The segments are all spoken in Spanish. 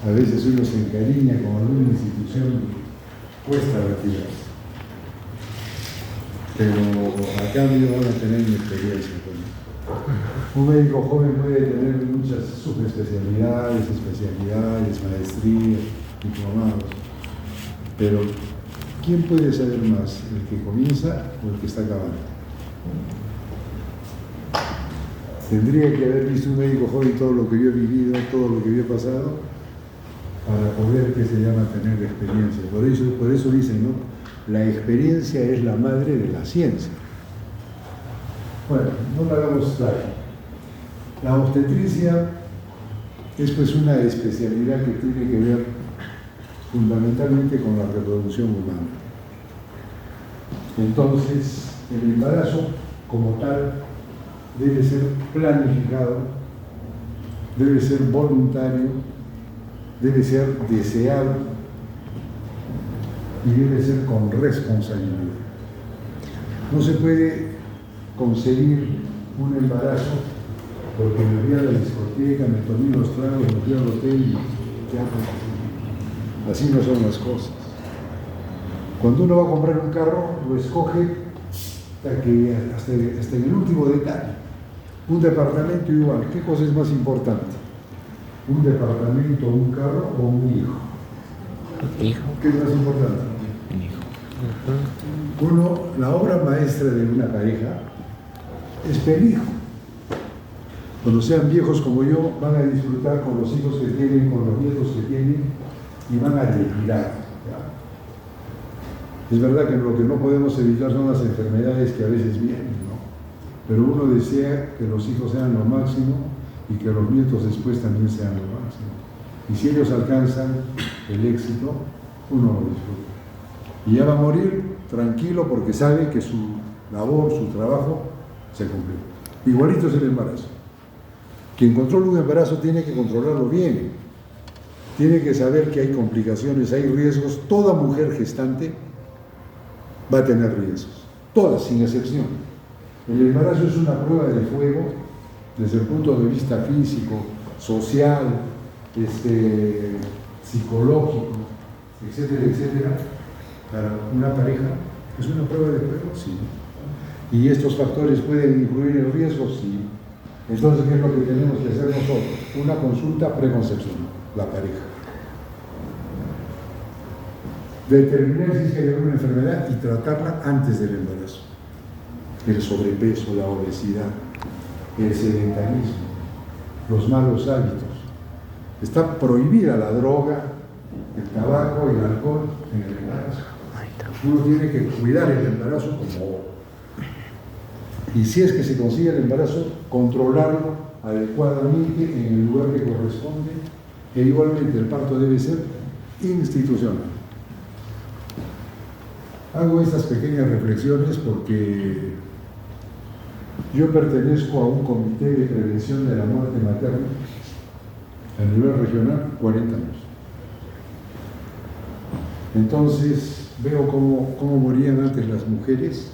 A veces uno se encariña con alguna institución y cuesta retirarse. Pero a cambio van a tener mi experiencia con él. Un médico joven puede tener muchas subespecialidades, especialidades, maestrías, diplomados, pero ¿quién puede saber más? ¿El que comienza o el que está acabando? Tendría que haber visto un médico joven todo lo que yo he vivido, todo lo que yo he pasado, para poder, que se llama, tener experiencia. Por eso dicen, ¿no? La experiencia es la madre de la ciencia. Bueno, no lo hagamos claro. La obstetricia es pues una especialidad que tiene que ver fundamentalmente con la reproducción humana. Entonces, el embarazo como tal debe ser planificado, debe ser voluntario, debe ser deseado y debe ser con responsabilidad. No se puede conseguir un embarazo porque me fui a la discoteca, me tomé los tragos, me fui al hotel y ya pues, así no son las cosas. Cuando uno va a comprar un carro, lo escoge hasta en el último detalle. Un departamento igual, ¿qué cosa es más importante? ¿Un departamento, un carro o un hijo? Hijo. ¿Qué es más importante? Un hijo. Uno, la obra maestra de una pareja es el hijo. Cuando sean viejos como yo, van a disfrutar con los hijos que tienen, con los nietos que tienen y van a retirar. Es verdad que lo que no podemos evitar son las enfermedades que a veces vienen, ¿no? Pero uno desea que los hijos sean lo máximo y que los nietos después también sean lo máximo. Y si ellos alcanzan el éxito, uno lo disfruta. Y ya va a morir tranquilo porque sabe que su labor, su trabajo, se cumplió. Igualito es el embarazo. Quien controla un embarazo tiene que controlarlo bien. Tiene que saber que hay complicaciones, hay riesgos. Toda mujer gestante va a tener riesgos. Todas, sin excepción. El embarazo es una prueba de fuego desde el punto de vista físico, social, psicológico, etcétera, etcétera. Para una pareja es una prueba de fuego, sí. ¿Y estos factores pueden influir en el riesgo? Sí. Entonces, ¿qué es lo que tenemos que hacer nosotros? Una consulta preconcepcional, la pareja. Determinar si es que hay alguna enfermedad y tratarla antes del embarazo. El sobrepeso, la obesidad, el sedentarismo, los malos hábitos. Está prohibida la droga, el tabaco y el alcohol en el embarazo. Uno tiene que cuidar el embarazo como oro. Y si es que se consigue el embarazo, controlarlo adecuadamente en el lugar que corresponde, e igualmente el parto debe ser institucional. Hago estas pequeñas reflexiones porque yo pertenezco a un comité de prevención de la muerte materna a nivel regional, 40 años. Entonces veo cómo morían antes las mujeres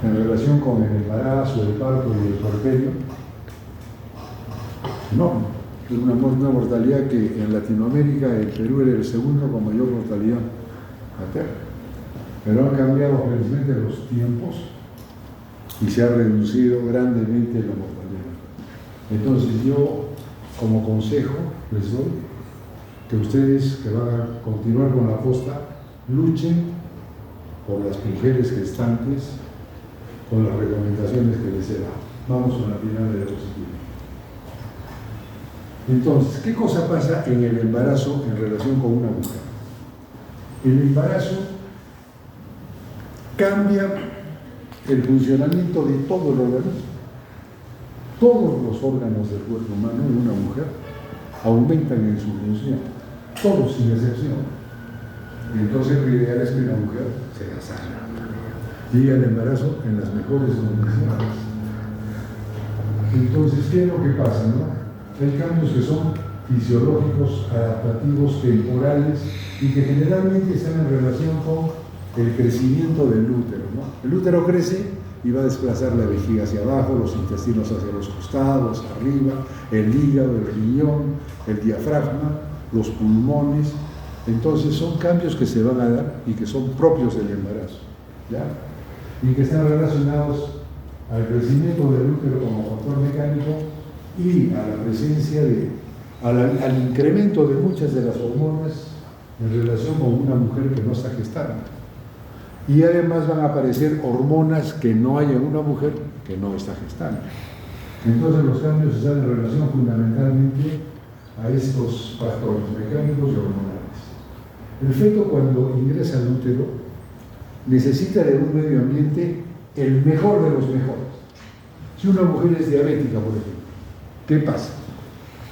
en relación con el embarazo, el parto y el puerperio. No, es una mortalidad que en Latinoamérica el Perú era el segundo con mayor mortalidad materna. Pero han cambiado felizmente los tiempos y se ha reducido grandemente la mortalidad. Entonces yo, como consejo, les doy que ustedes que van a continuar con la posta, luchen por las mujeres gestantes con las recomendaciones que les he dado. Vamos con la final de diapositiva. Entonces, ¿qué cosa pasa en el embarazo en relación con una mujer? El embarazo cambia el funcionamiento de todo el organismo. Todos los órganos del cuerpo humano de una mujer aumentan en su función, todos sin excepción. Entonces lo ideal es que una mujer sea sana. Llegue al embarazo en las mejores condiciones. Entonces, ¿qué es lo que pasa, no? Hay cambios que son fisiológicos, adaptativos, temporales y que generalmente están en relación con el crecimiento del útero, ¿no? El útero crece y va a desplazar la vejiga hacia abajo, los intestinos hacia los costados, arriba, el hígado, el riñón, el diafragma, los pulmones. Entonces son cambios que se van a dar y que son propios del embarazo, ¿ya? Y que están relacionados al crecimiento del útero como factor mecánico y a la presencia al incremento de muchas de las hormonas en relación con una mujer que no está gestando. Y además van a aparecer hormonas que no hay en una mujer que no está gestando. Entonces los cambios están en relación fundamentalmente a estos factores mecánicos y hormonales. El feto, cuando ingresa al útero, necesita de un medio ambiente el mejor de los mejores. Si una mujer es diabética, por ejemplo, ¿qué pasa?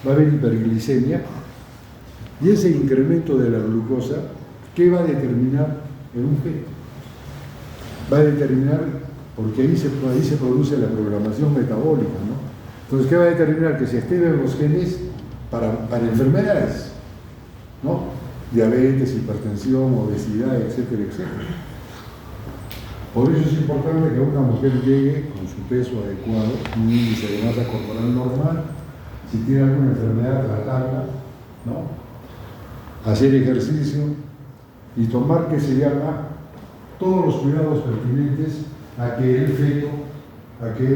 Va a haber hiperglicemia y ese incremento de la glucosa, ¿qué va a determinar en un feto? Va a determinar, porque ahí se produce la programación metabólica, ¿no? Entonces, ¿qué va a determinar? Que se activen los genes para enfermedades, ¿no? Diabetes, hipertensión, obesidad, etcétera, etcétera. Por eso es importante que una mujer llegue con su peso adecuado, un índice de masa corporal normal, si tiene alguna enfermedad, tratarla, ¿no? Hacer ejercicio y tomar, que se llama, todos los cuidados pertinentes a que el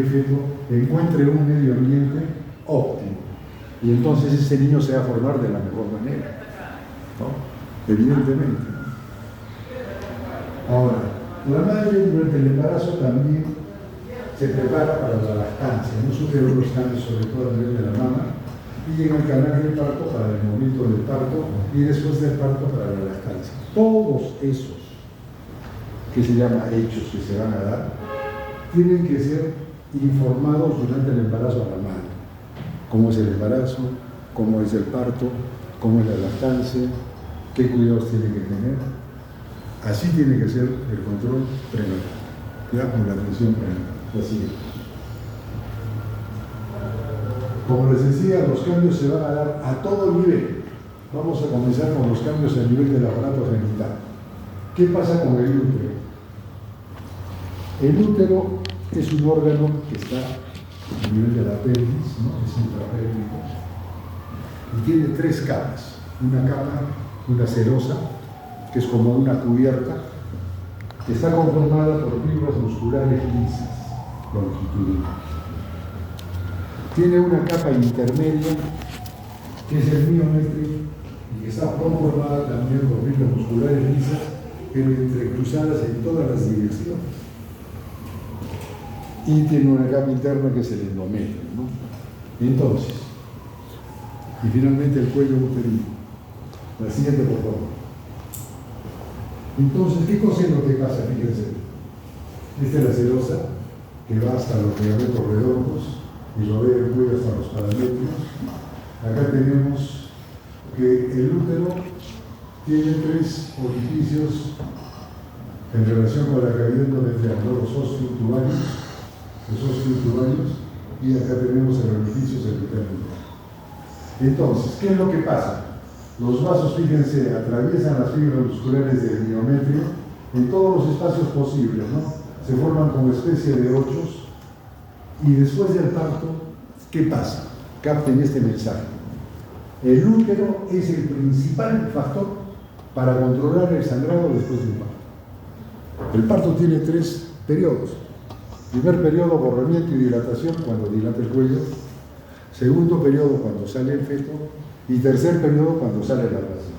feto encuentre un medio ambiente óptimo. Y entonces ese niño se va a formar de la mejor manera, ¿no? Evidentemente. Ahora, la madre durante el embarazo también se prepara para la lactancia, no sufre unos cambios, sobre todo a nivel de la mama, y llega al canal del parto para el momento del parto y después del parto para la lactancia. Todos esos, que se llama hechos que se van a dar, tienen que ser informados durante el embarazo a la madre. Cómo es el embarazo, cómo es el parto, cómo es la lactancia, qué cuidados tiene que tener. Así tiene que ser el control prenatal, ya con la atención prenatal. Así. Como les decía, los cambios se van a dar a todo nivel. Vamos a comenzar con los cambios a nivel del aparato genital. ¿Qué pasa con el útero? El útero es un órgano que está a nivel de la pelvis, ¿no? Es intrapélvico, y tiene tres capas. Una capa, una serosa, que es como una cubierta, que está conformada por fibras musculares lisas, longitudinales. Tiene una capa intermedia, que es el miométrico, y que está conformada también por fibras musculares lisas, pero entrecruzadas en todas las direcciones. Y tiene una capa interna que es el endometrio, ¿no? Entonces, y finalmente el cuello uterino. La siguiente, por favor. Entonces, ¿qué cosa es lo que pasa? Fíjense. Esta es la serosa, que va hasta los ligamentos redondos y rodea el cuello hasta los paramétricos. Acá tenemos que el útero tiene tres orificios en relación con la cavidad endometrial, los osteotubarios, y acá tenemos el orificio cervical. Entonces, ¿qué es lo que pasa? Los vasos, fíjense, atraviesan las fibras musculares del miometrio en todos los espacios posibles, ¿no? Se forman como especie de ochos, y después del parto, ¿qué pasa? Capten este mensaje. El útero es el principal factor para controlar el sangrado después del parto. El parto tiene tres periodos. Primer periodo, borramiento y dilatación, cuando dilata el cuello. Segundo periodo, cuando sale el feto. Y tercer periodo, cuando sale la placenta.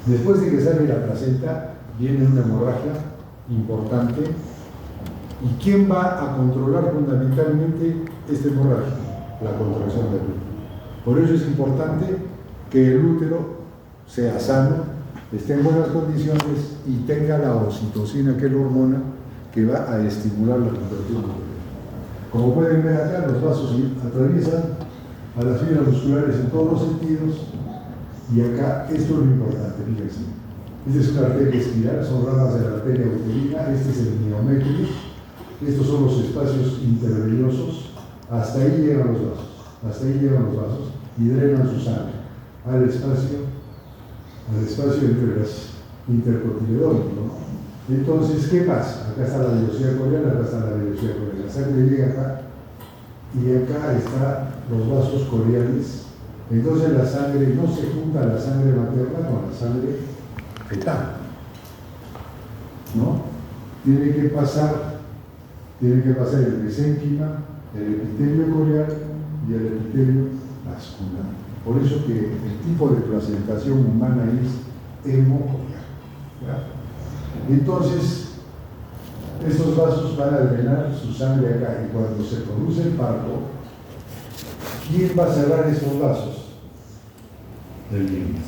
Después de que sale la placenta, viene una hemorragia importante. ¿Y quién va a controlar fundamentalmente esta hemorragia? La contracción del útero. Por eso es importante que el útero sea sano, esté en buenas condiciones y tenga la oxitocina, que es la hormona que va a estimular la contracción uterina. Como pueden ver acá, los vasos atraviesan a las fibras musculares en todos los sentidos, y acá esto es lo importante, fíjense. Esta es una arteria espiral, son ramas de la arteria uterina, este es el miometrio, estos son los espacios intervenosos, hasta ahí llegan los vasos, y drenan su sangre al espacio entre las intercotiledónicos, ¿no? Entonces, ¿qué pasa? Acá está la velocidad coreana, acá está la velocidad coreana. La sangre llega acá y acá están los vasos coreales. Entonces la sangre no se junta la sangre materna con la sangre fetal, ¿no? Tiene que pasar el mesénquima, el epitelio coreal y el epitelio vascular. Por eso que el tipo de placentación humana es hemocoreal. Entonces, estos vasos van a drenar su sangre acá y cuando se produce el parto, ¿quién va a cerrar estos vasos? El vientre,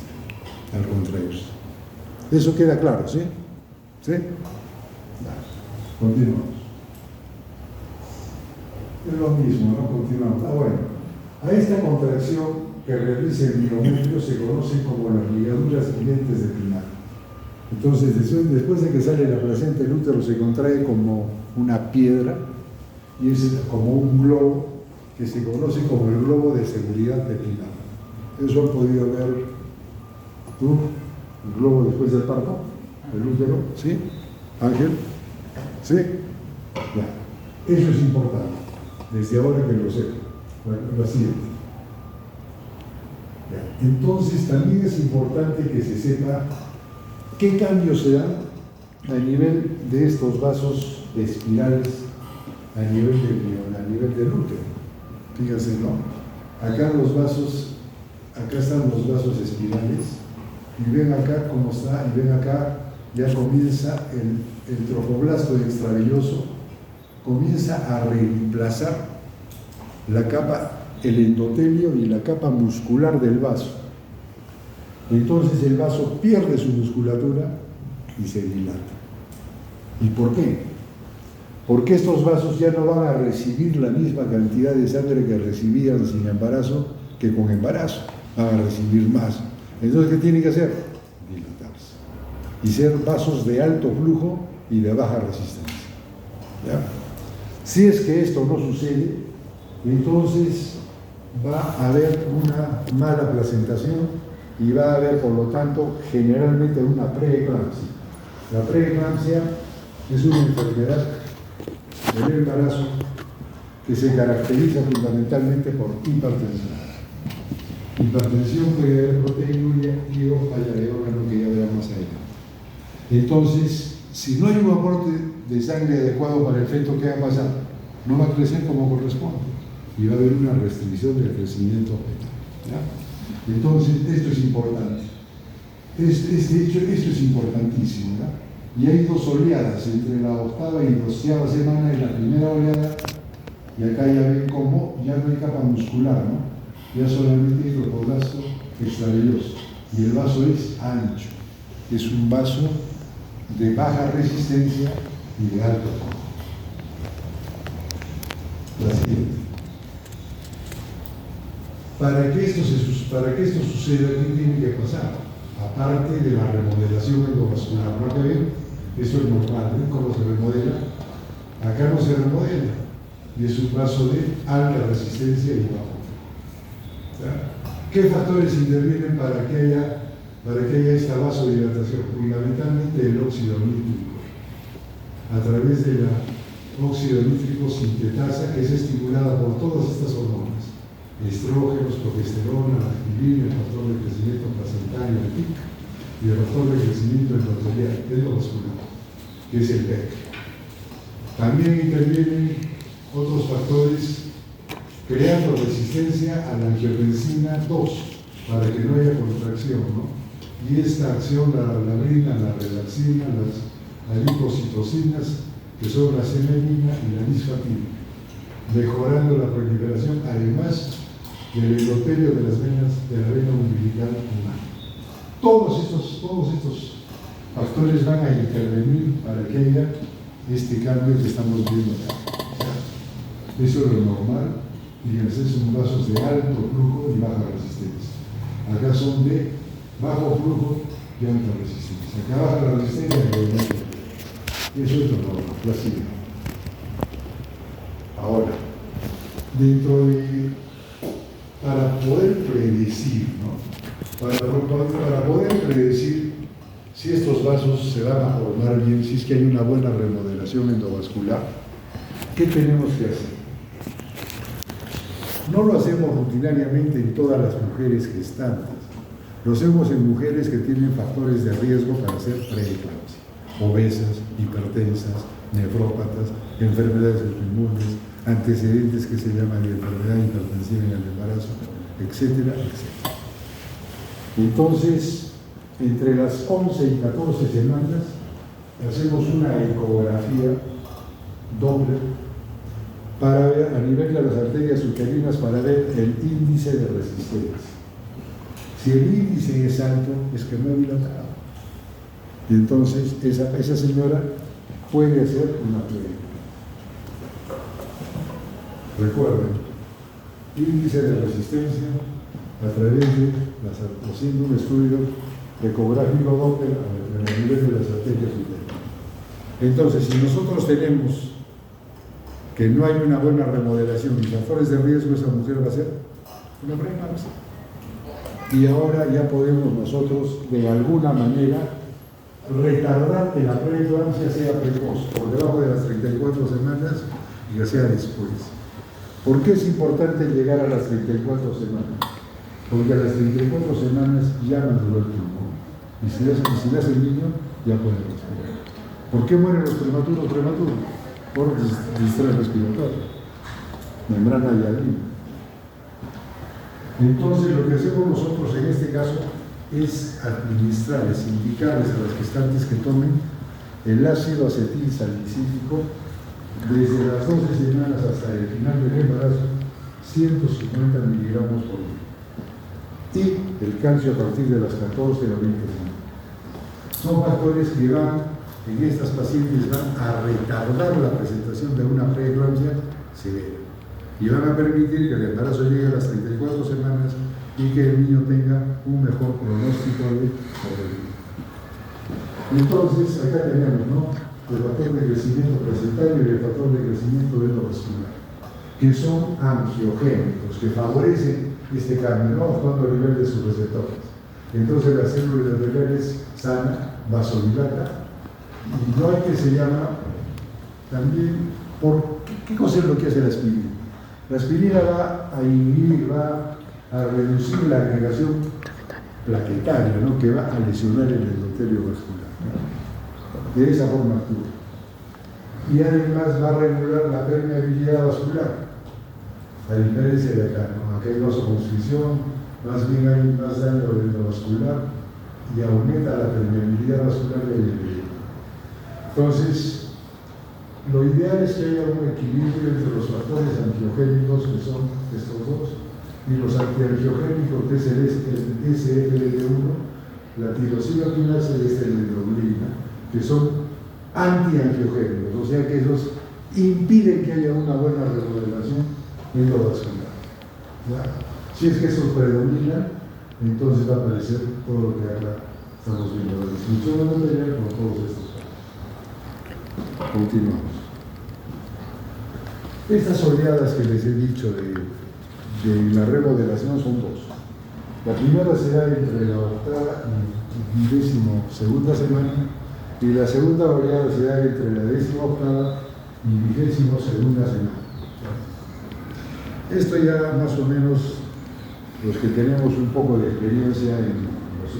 al contrario. Eso queda claro, ¿sí? ¿Sí? Continuamos. Es lo mismo, ¿no? Continuamos. Bueno, a esta contracción que realiza el miometrio se conoce como las ligaduras dientes de Pinar. Entonces, después de que sale la placenta, el útero se contrae como una piedra y es como un globo que se conoce como el globo de seguridad de Pinar. ¿Eso han podido ver tú? ¿El globo después del parto? ¿El útero? ¿Sí? ¿Ángel? ¿Sí? Ya. Eso es importante. Desde ahora que lo sé. Bueno, lo siguiente. Ya. Entonces, también es importante que se sepa qué cambios se dan a nivel de estos vasos espirales a nivel del útero. Fíjense, ¿no? Acá los vasos, acá están los vasos espirales y ven acá cómo está, y ven acá ya comienza el trofoblasto extravelloso, comienza a reemplazar la capa, el endotelio y la capa muscular del vaso. Entonces el vaso pierde su musculatura y se dilata. ¿Y por qué? Porque estos vasos ya no van a recibir la misma cantidad de sangre que recibían sin embarazo que con embarazo. Van a recibir más. Entonces, ¿qué tienen que hacer? Dilatarse. Y ser vasos de alto flujo y de baja resistencia. ¿Ya? Si es que esto no sucede, entonces va a haber una mala placentación y va a haber, por lo tanto, generalmente una preeclampsia. La preeclampsia es una enfermedad del embarazo que se caracteriza fundamentalmente por hipertensión. Hipertensión puede haber proteinuria y o falla de órgano que ya veremos más adelante. Entonces, si no hay un aporte de sangre adecuado para el feto, ¿qué va a pasar? No va a crecer como corresponde y va a haber una restricción del crecimiento fetal. ¿Ya? Entonces, esto es importante. Esto es importantísimo. ¿Ya? Y hay dos oleadas, entre la octava y 12ª semana en la primera oleada, y acá ya ven cómo ya no hay capa muscular, ¿no? Ya solamente hay trofoblasto extravelloso, y el vaso es ancho, es un vaso de baja resistencia y de alto flujo. La siguiente. Para que esto suceda, ¿qué tiene que pasar? Aparte de la remodelación endovascular, ¿no? ¿Que ven? Eso es normal, ¿ven cómo se remodela? Acá no se remodela, y es un vaso de alta resistencia y bajo. ¿Qué factores intervienen para que haya esta vasodilatación? Fundamentalmente el óxido nítrico. A través del óxido nítrico sintetasa, que es estimulada por todas estas hormonas: estrógenos, progesterona, activina, el factor de crecimiento placentario, el PIC, y el factor de crecimiento endovascular, que es el PEC. También intervienen otros factores creando resistencia a la angiotensina 2 para que no haya contracción, ¿no? Y esta acción la brindan la relaxina, las lipocitocinas, que son la semelina y la nisfatina, mejorando la proliferación, además del endotelio de las venas de la vena umbilical humana. Todos estos factores van a intervenir para que haya este cambio que estamos viendo acá. Eso es lo normal. Fíjense, son vasos de alto flujo y baja resistencia. Acá son de bajo flujo y alta resistencia. Acá baja la resistencia y alta flujo. Eso es lo normal, la siguiente. Ahora, para poder predecir, ¿no? Para poder predecir si estos vasos se van a formar bien, si es que hay una buena remodelación endovascular, ¿qué tenemos que hacer? No lo hacemos rutinariamente en todas las mujeres gestantes, lo hacemos en mujeres que tienen factores de riesgo para ser preeclampsia, obesas, hipertensas, nefrópatas, enfermedades autoinmunes, antecedentes que se llaman de enfermedad hipertensiva en el embarazo, etcétera, etcétera. Entonces, entre las 11 y 14 semanas, hacemos una ecografía doble para ver a nivel de las arterias uterinas para ver el índice de resistencia. Si el índice es alto, es que no ha dilatado. Y entonces esa señora puede hacer una plegia. Recuerden, índice de resistencia a través de haciendo un estudio ecográfico doble a nivel de las arterias uterinas. Entonces, si nosotros tenemos que no hay una buena remodelación y factores de riesgo, esa mujer va a ser una preeclampsia. Y ahora ya podemos nosotros, de alguna manera, retardar que la preeclampsia sea precoz, por debajo de las 34 semanas y que sea después. ¿Por qué es importante llegar a las 34 semanas? Porque a las 34 semanas ya maduró el tumor. Y si nace el niño, ya puede respirar. ¿Por qué mueren los prematuros? Por distrés respiratorio, membrana hialina. Entonces, lo que hacemos nosotros en este caso es administrarles, indicarles a las gestantes que tomen el ácido acetil salicílico desde las 12 semanas hasta el final del embarazo, 150 miligramos por día. Y el calcio a partir de las 14 o 20 semanas. Son factores que en estas pacientes van a retardar la presentación de una preeclampsia severa y van a permitir que el embarazo llegue a las 34 semanas y que el niño tenga un mejor pronóstico de sobrevida. Entonces, acá tenemos, ¿no?, el factor de crecimiento placentario y el factor de crecimiento endovascular, que son angiogénicos, que favorecen este cambio, ¿no?, actuando a nivel de sus receptores. Entonces la célula renal es sana, vasodilata, y no hay que se llama también ¿qué cosa es lo que hace la aspirina? La aspirina va a inhibir, va a reducir la agregación plaquetaria, ¿no?, que va a lesionar el endotelio vascular, ¿no? De esa forma actúa. Y además va a regular la permeabilidad vascular, a diferencia de acá, ¿no? Acá hay vasoconstricción, más bien hay más daño endovascular y aumenta la permeabilidad vascular del endotelio. Entonces, lo ideal es que haya un equilibrio entre los factores angiogénicos, que son estos dos, y los antiangiogénicos, que es el SFLT1, la tirosina quinasa y esteroidoglina, que son antiangiogénicos, o sea que esos impiden que haya una buena remodelación endovascular. Si es que esos predominan, entonces va a aparecer todo lo que acá estamos viendo, la disfunción endotelial con todos estos casos. Continuamos. Estas oleadas que les he dicho de la remodelación son dos. La primera será entre la 8ª y 12ª semana, y la segunda oleada será entre la 18ª y 22ª semana. Esto ya más o menos, los que tenemos un poco de experiencia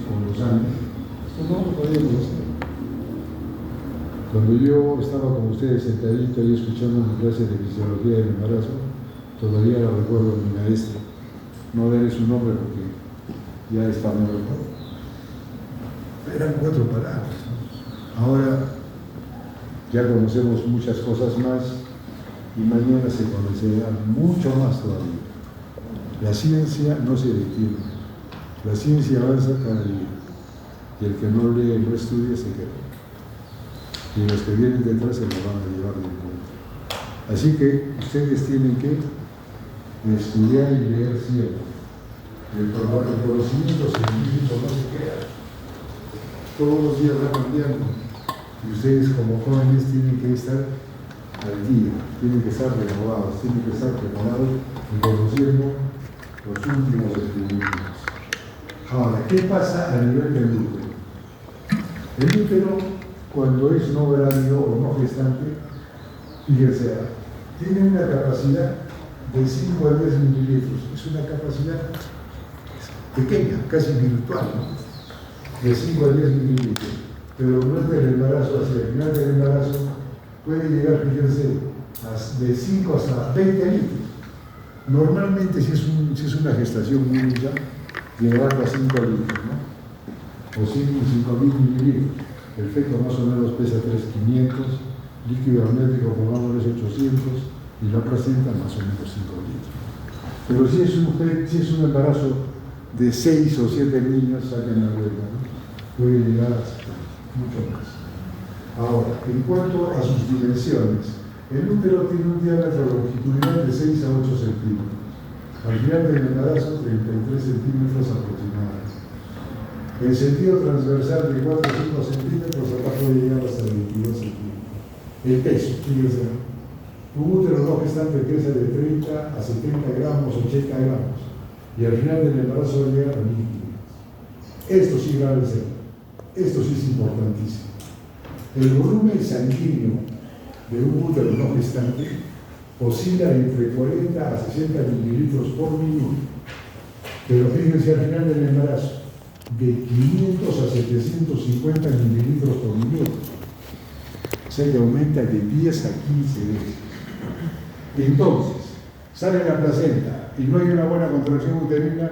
con los años, esto no lo podemos hacer. Cuando yo estaba con ustedes sentadito y escuchando una clase de fisiología del embarazo, todavía la recuerdo mi maestra. No daré su nombre porque ya está muerto. Eran 4 palabras, ¿no? Ahora ya conocemos muchas cosas más y mañana se conocerá mucho más todavía. La ciencia no se detiene, la ciencia avanza cada día y el que no lee y no estudia se queda. Y los que vienen detrás se lo van a llevar de encuentro. Así que ustedes tienen que estudiar y leer siempre. El conocimiento científico no se queda. Todos los días va cambiando. Y ustedes como jóvenes tienen que estar al día, tienen que estar renovados, tienen que estar preparados y conociendo los últimos descubrimientos. Ahora, ¿qué pasa a nivel del útero? El útero, cuando es no grávido o no gestante, fíjense, tiene una capacidad de 5 a 10 mililitros. Es una capacidad pequeña, casi virtual, ¿no? De 5 a 10 mililitros. Pero durante el embarazo, hacia el final del embarazo, puede llegar, fíjense, de 5 hasta 20 litros. Normalmente, si es una gestación única, llegando a 5 litros, ¿no? O 5.000 mililitros. El feto más o menos pesa 3.500, líquido amniótico pongámosles 800 y la placenta más o menos 5 litros. Pero si es un embarazo de 6 o 7 niños, saquen la vuelta, ¿no? Puede llegar hasta mucho más. Ahora, en cuanto a sus dimensiones, el útero tiene un diámetro longitudinal de 6 a 8 centímetros. Al final del embarazo, 33 centímetros aproximadamente. En sentido transversal de 4 o 5 centímetros, acá puede llegar hasta 22 centímetros. El peso, fíjense, un útero no gestante pesa de 30 a 70 gramos, 80 gramos, y al final del embarazo llega a 1.000 kilos. Esto sí grave ser, esto sí es importantísimo. El volumen sanguíneo de un útero no gestante oscila entre 40 a 60 mililitros por minuto, pero fíjense al final del embarazo, de 500 a 750 mililitros por minuto. O sea que aumenta de 10 a 15 veces. Entonces, sale la placenta y no hay una buena contracción uterina,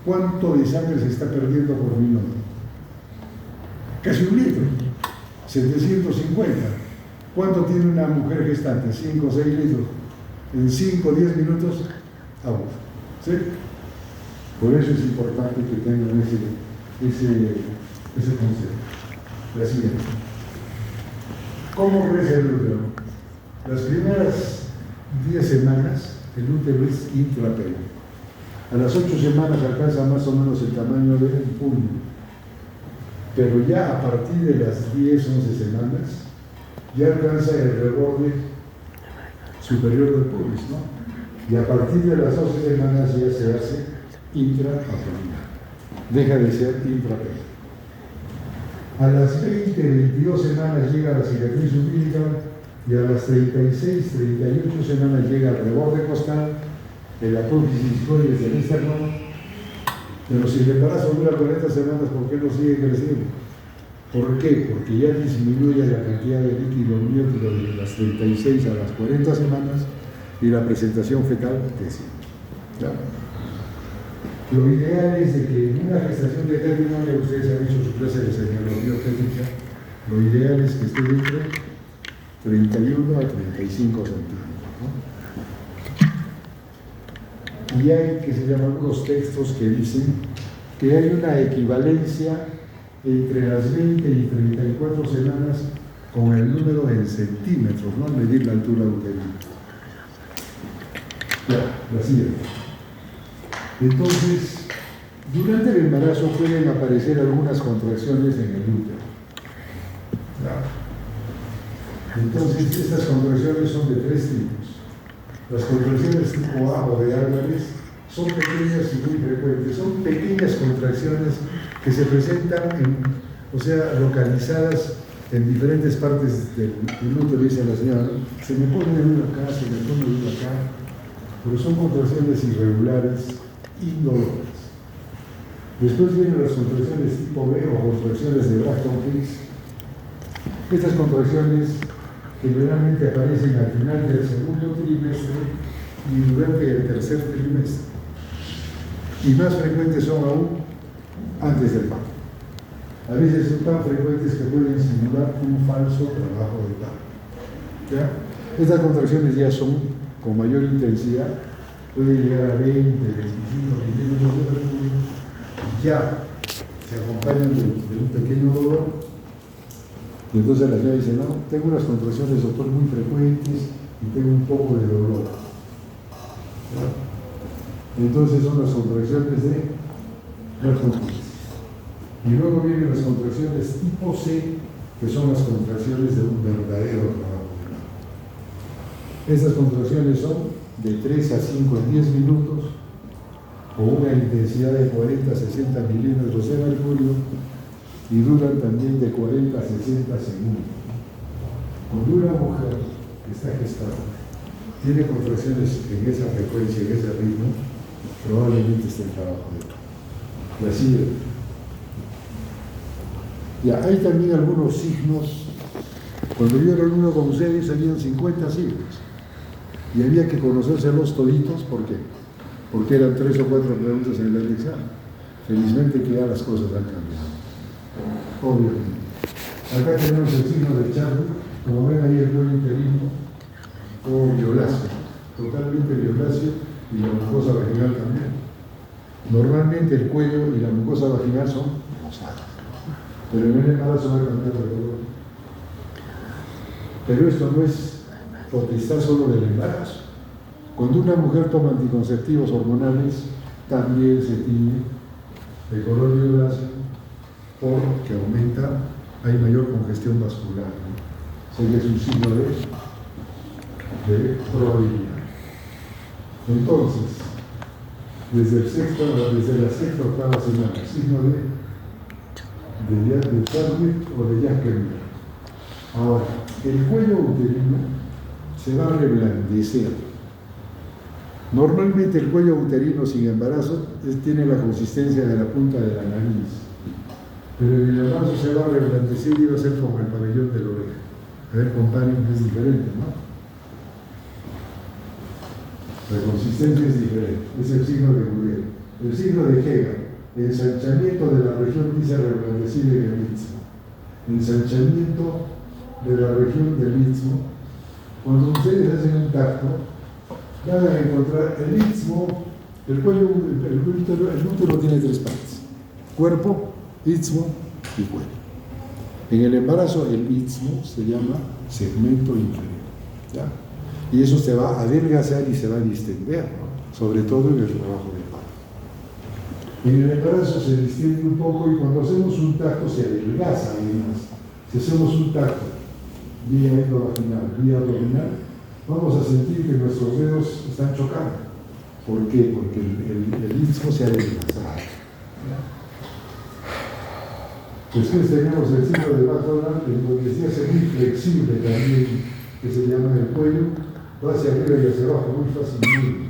¿cuánto de sangre se está perdiendo por minuto? Casi 1 litro, 750. ¿Cuánto tiene una mujer gestante? 5 o 6 litros. En 5 o 10 minutos, agua. ¿Sí? Por eso es importante que tengan ese concepto. La siguiente. ¿Cómo crece el útero? Las primeras 10 semanas, el útero es intrapélvico. A las 8 semanas alcanza más o menos el tamaño del puño. Pero ya a partir de las 10, 11 semanas, ya alcanza el reborde superior del pubis, ¿no? Y a partir de las 12 semanas ya se hace intraabdominal. Deja de ser intrapélvico. A las 20, 22 semanas llega la cicatriz umbilical y a las 36, 38 semanas llega el reborde costal, el apófisis discoides del esternón. Pero si el embarazo dura 40 semanas, ¿por qué no sigue creciendo? ¿Por qué? Porque ya disminuye la cantidad de líquido amniótico de las 36 a las 40 semanas y la presentación fetal desciende. ¿Ya? Lo ideal es de que en una gestación de término, ya ustedes han hecho su clase de semiología obstétrica, lo ideal es que esté entre 31 a 35 centímetros, ¿no? Y hay que se llaman unos textos que dicen que hay una equivalencia entre las 20 y 34 semanas con el número en centímetros, ¿no? Medir la altura uterina. Ya, la siguiente. Entonces, durante el embarazo pueden aparecer algunas contracciones en el útero. ¿Ya? Entonces, estas contracciones son de 3 tipos. Las contracciones tipo A o de Álvarez son pequeñas y muy frecuentes. Son pequeñas contracciones que se presentan, localizadas en diferentes partes del útero, dice la señora, se me pone uno acá, se me pone uno acá, pero son contracciones irregulares, indoloras. Después vienen las contracciones tipo B o contracciones de Braxton-Hicks. Estas contracciones generalmente aparecen al final del segundo trimestre y durante el tercer trimestre. Y más frecuentes son aún antes del parto. A veces son tan frecuentes que pueden simular un falso trabajo de parto. ¿Ya? Estas contracciones ya son con mayor intensidad, pueden llegar a 20, 25 minutos, ya se acompañan de un pequeño dolor. Y entonces la señora dice, no, tengo unas contracciones, doctor, muy frecuentes y tengo un poco de dolor. ¿Ya? Entonces son las contracciones de Braxton-Hicks. Y luego vienen las contracciones tipo C, que son las contracciones de un verdadero trabajo. Estas contracciones son de 3 a 5 en 10 minutos, con una intensidad de 40 a 60 milímetros de mercurio, y duran también de 40 a 60 segundos. Cuando una mujer que está gestada tiene contracciones en esa frecuencia, en ese ritmo, probablemente esté en trabajo de la siguiente. Ya, hay también algunos signos. Cuando yo era uno con ustedes habían 50 signos y había que conocérselos toditos. ¿Por qué? Porque eran 3 o 4 preguntas en el examen. Felizmente que ya las cosas han cambiado, obviamente. Acá tenemos el signo de Charlie, como ven ahí el cuello uterino, como violáceo, totalmente violáceo, y la mucosa vaginal también. Normalmente el cuello y la mucosa vaginal son rosadas, pero en el embarazo va a cambiar de color. Pero esto no es potestad solo del embarazo. Cuando una mujer toma anticonceptivos hormonales, también se tiñe de color violáceo porque aumenta, hay mayor congestión vascular, ¿no? Sería un signo de probabilidad. Entonces, desde la sexta o octava semana, signo de Charlie o de Jacqueline. Ahora, el cuello uterino se va a reblandecer. Normalmente el cuello uterino sin embarazo tiene la consistencia de la punta de la nariz, pero en el embarazo se va a reblandecer y va a ser como el pabellón de la oreja. A ver, comparen, es diferente, ¿no? La consistencia es diferente, es el signo de Gudel. El signo de Hegel, el ensanchamiento de la región dice reblandecer en el istmo. Ensanchamiento de la región del istmo. Cuando ustedes hacen un tacto, van a encontrar el istmo, el cuello, el útero tiene 3 partes: cuerpo, istmo y cuello. En el embarazo el istmo se llama segmento inferior, ¿ya? Y eso se va a adelgazar y se va a distender, ¿no? Sobre todo en el trabajo de parto. En el embarazo se distiende un poco y cuando hacemos un tacto se adelgaza además. Si hacemos un tacto vía endovaginal, vía abdominal, vamos a sentir que nuestros dedos están chocando. ¿Por qué? Porque el istmo se ha adelgazado. Después tenemos el signo de McDonald, en donde se hace muy flexible también, que se llama el cuello, va hacia arriba y hacia abajo muy fácilmente.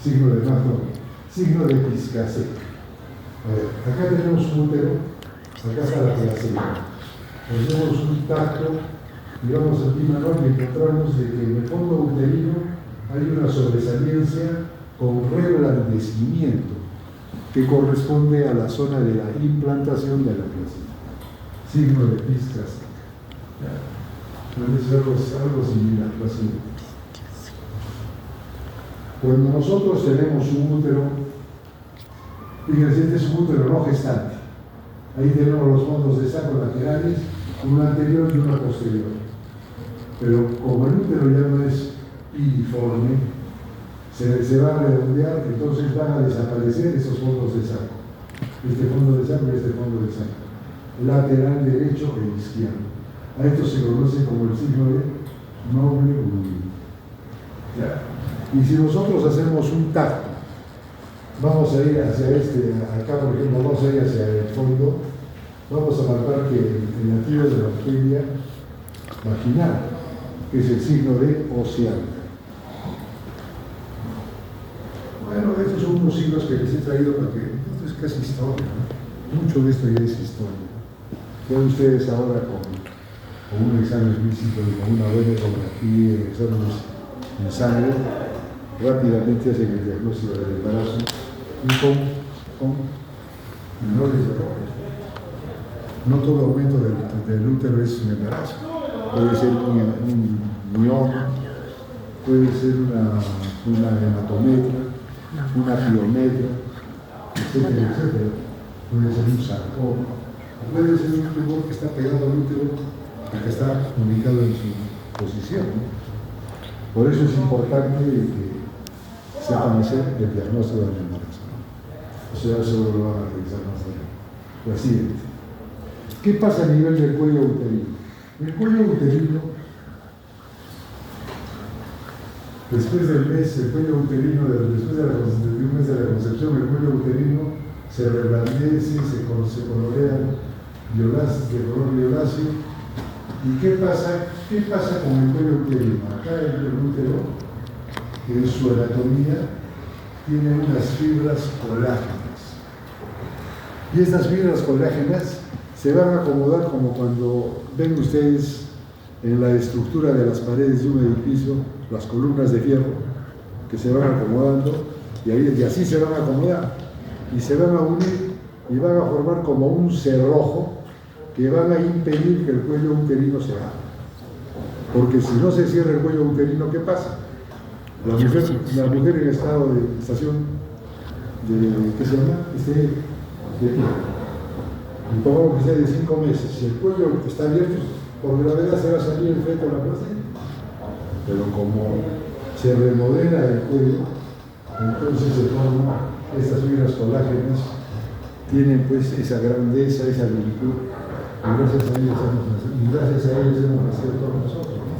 Signo de McDonald. Signo de Piscacet. A ver, acá tenemos un útero, acá está la placenta. Hacemos un tacto y vamos a manual y encontramos de que en el fondo uterino hay una sobresaliencia con reblandecimiento que corresponde a la zona de la implantación de la placenta. Signo de Piscacet. Es algo similar, así. Cuando nosotros tenemos un útero, fíjense, este es un útero no gestante. Ahí tenemos los fondos de saco laterales, una anterior y una posterior. Pero como el útero ya no es piriforme, se va a redondear, entonces van a desaparecer esos fondos de saco. Este fondo de saco y este fondo de saco. Lateral derecho e izquierdo. A esto se conoce como el signo de noble unio. Y si nosotros hacemos un tacto, vamos a ir hacia acá por ejemplo, vamos a ir hacia el fondo, vamos a marcar que el latido de la arteria vaginal, que es el signo de Oceana. Bueno, estos son unos signos que les he traído para que esto es casi historia, ¿no? Mucho de esto ya es historia. Vean ustedes ahora con un examen físico y con una buena ecografía, exámenes en sangre, rápidamente hacen el diagnóstico del embarazo y con menores errores. No todo aumento del útero es un embarazo. Puede ser un mioma, puede ser una hematometria, una piometria, etcétera, etcétera. Puede ser un sarcoma, puede ser un tumor que está pegado al útero y que está ubicado en su posición, ¿no? Por eso es importante que sepan hacer el diagnóstico del embarazo, ¿no? O sea, eso lo van a revisar más adelante. La siguiente. ¿Qué pasa a nivel del cuello uterino? El cuello uterino, después del mes, el cuello uterino, después de un mes de la concepción, el cuello uterino se reblandece, se colorean de color violáceo. ¿Y qué pasa? ¿Qué pasa con el cuello uterino? Acá el útero, en su anatomía, tiene unas fibras colágenas. Y estas fibras colágenas se van a acomodar como cuando ven ustedes en la estructura de las paredes de un edificio, las columnas de fierro, que se van acomodando, y así se van a acomodar, y se van a unir, y van a formar como un cerrojo que van a impedir que el cuello uterino se abra. Porque si no se cierra el cuello uterino, ¿qué pasa? La mujer en estado de estación de, ¿qué se llama? De pie. Y pongamos que sea de 5 meses. Si el cuello está abierto, por gravedad se va a salir el feto de la placenta. Pero como se remodela el cuello, entonces se forman estas fibras colágenas, tienen pues esa grandeza, esa virtud, y gracias a ellos hemos nacido todos nosotros, ¿no?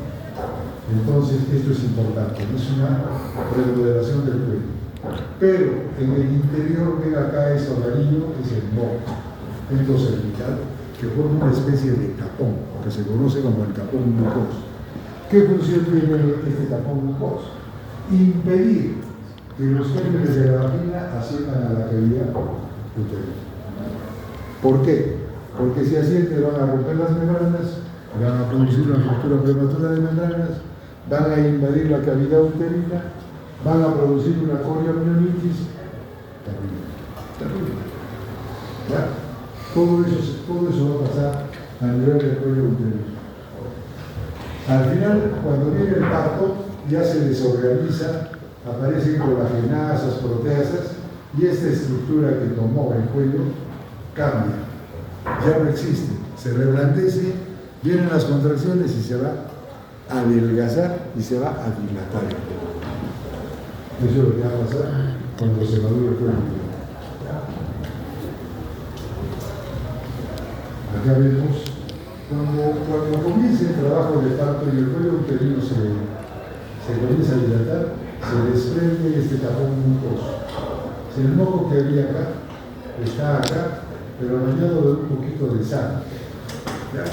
Entonces esto es importante, es una remodelación del cuello. Pero en el interior, ven acá ese organillo, es el moco endocervical, que forma una especie de tapón, que se conoce como el tapón mucoso. ¿Qué función tiene este tapón mucoso? Impedir que los gérmenes de la vagina asciendan a la cavidad uterina. ¿Por qué? Porque si ascienden van a romper las membranas, van a producir una ruptura prematura de membranas, van a invadir la cavidad uterina, van a producir una corioamionitis terrible. ¿Ya? Todo eso va a pasar a nivel del cuello uterino. Al final, cuando viene el parto, ya se desorganiza, aparecen colagenasas, proteasas, y esta estructura que tomó el cuello cambia, ya no existe, se reblandece, vienen las contracciones y se va a adelgazar y se va a dilatar. Eso es lo que va a pasar cuando se madure el cuello. Acá vemos, cuando comienza el trabajo de parto y el cuello uterino se comienza a dilatar, se desprende este tapón mucoso. El moco que había acá está acá, pero bañado de un poquito de sangre. ¿Ya?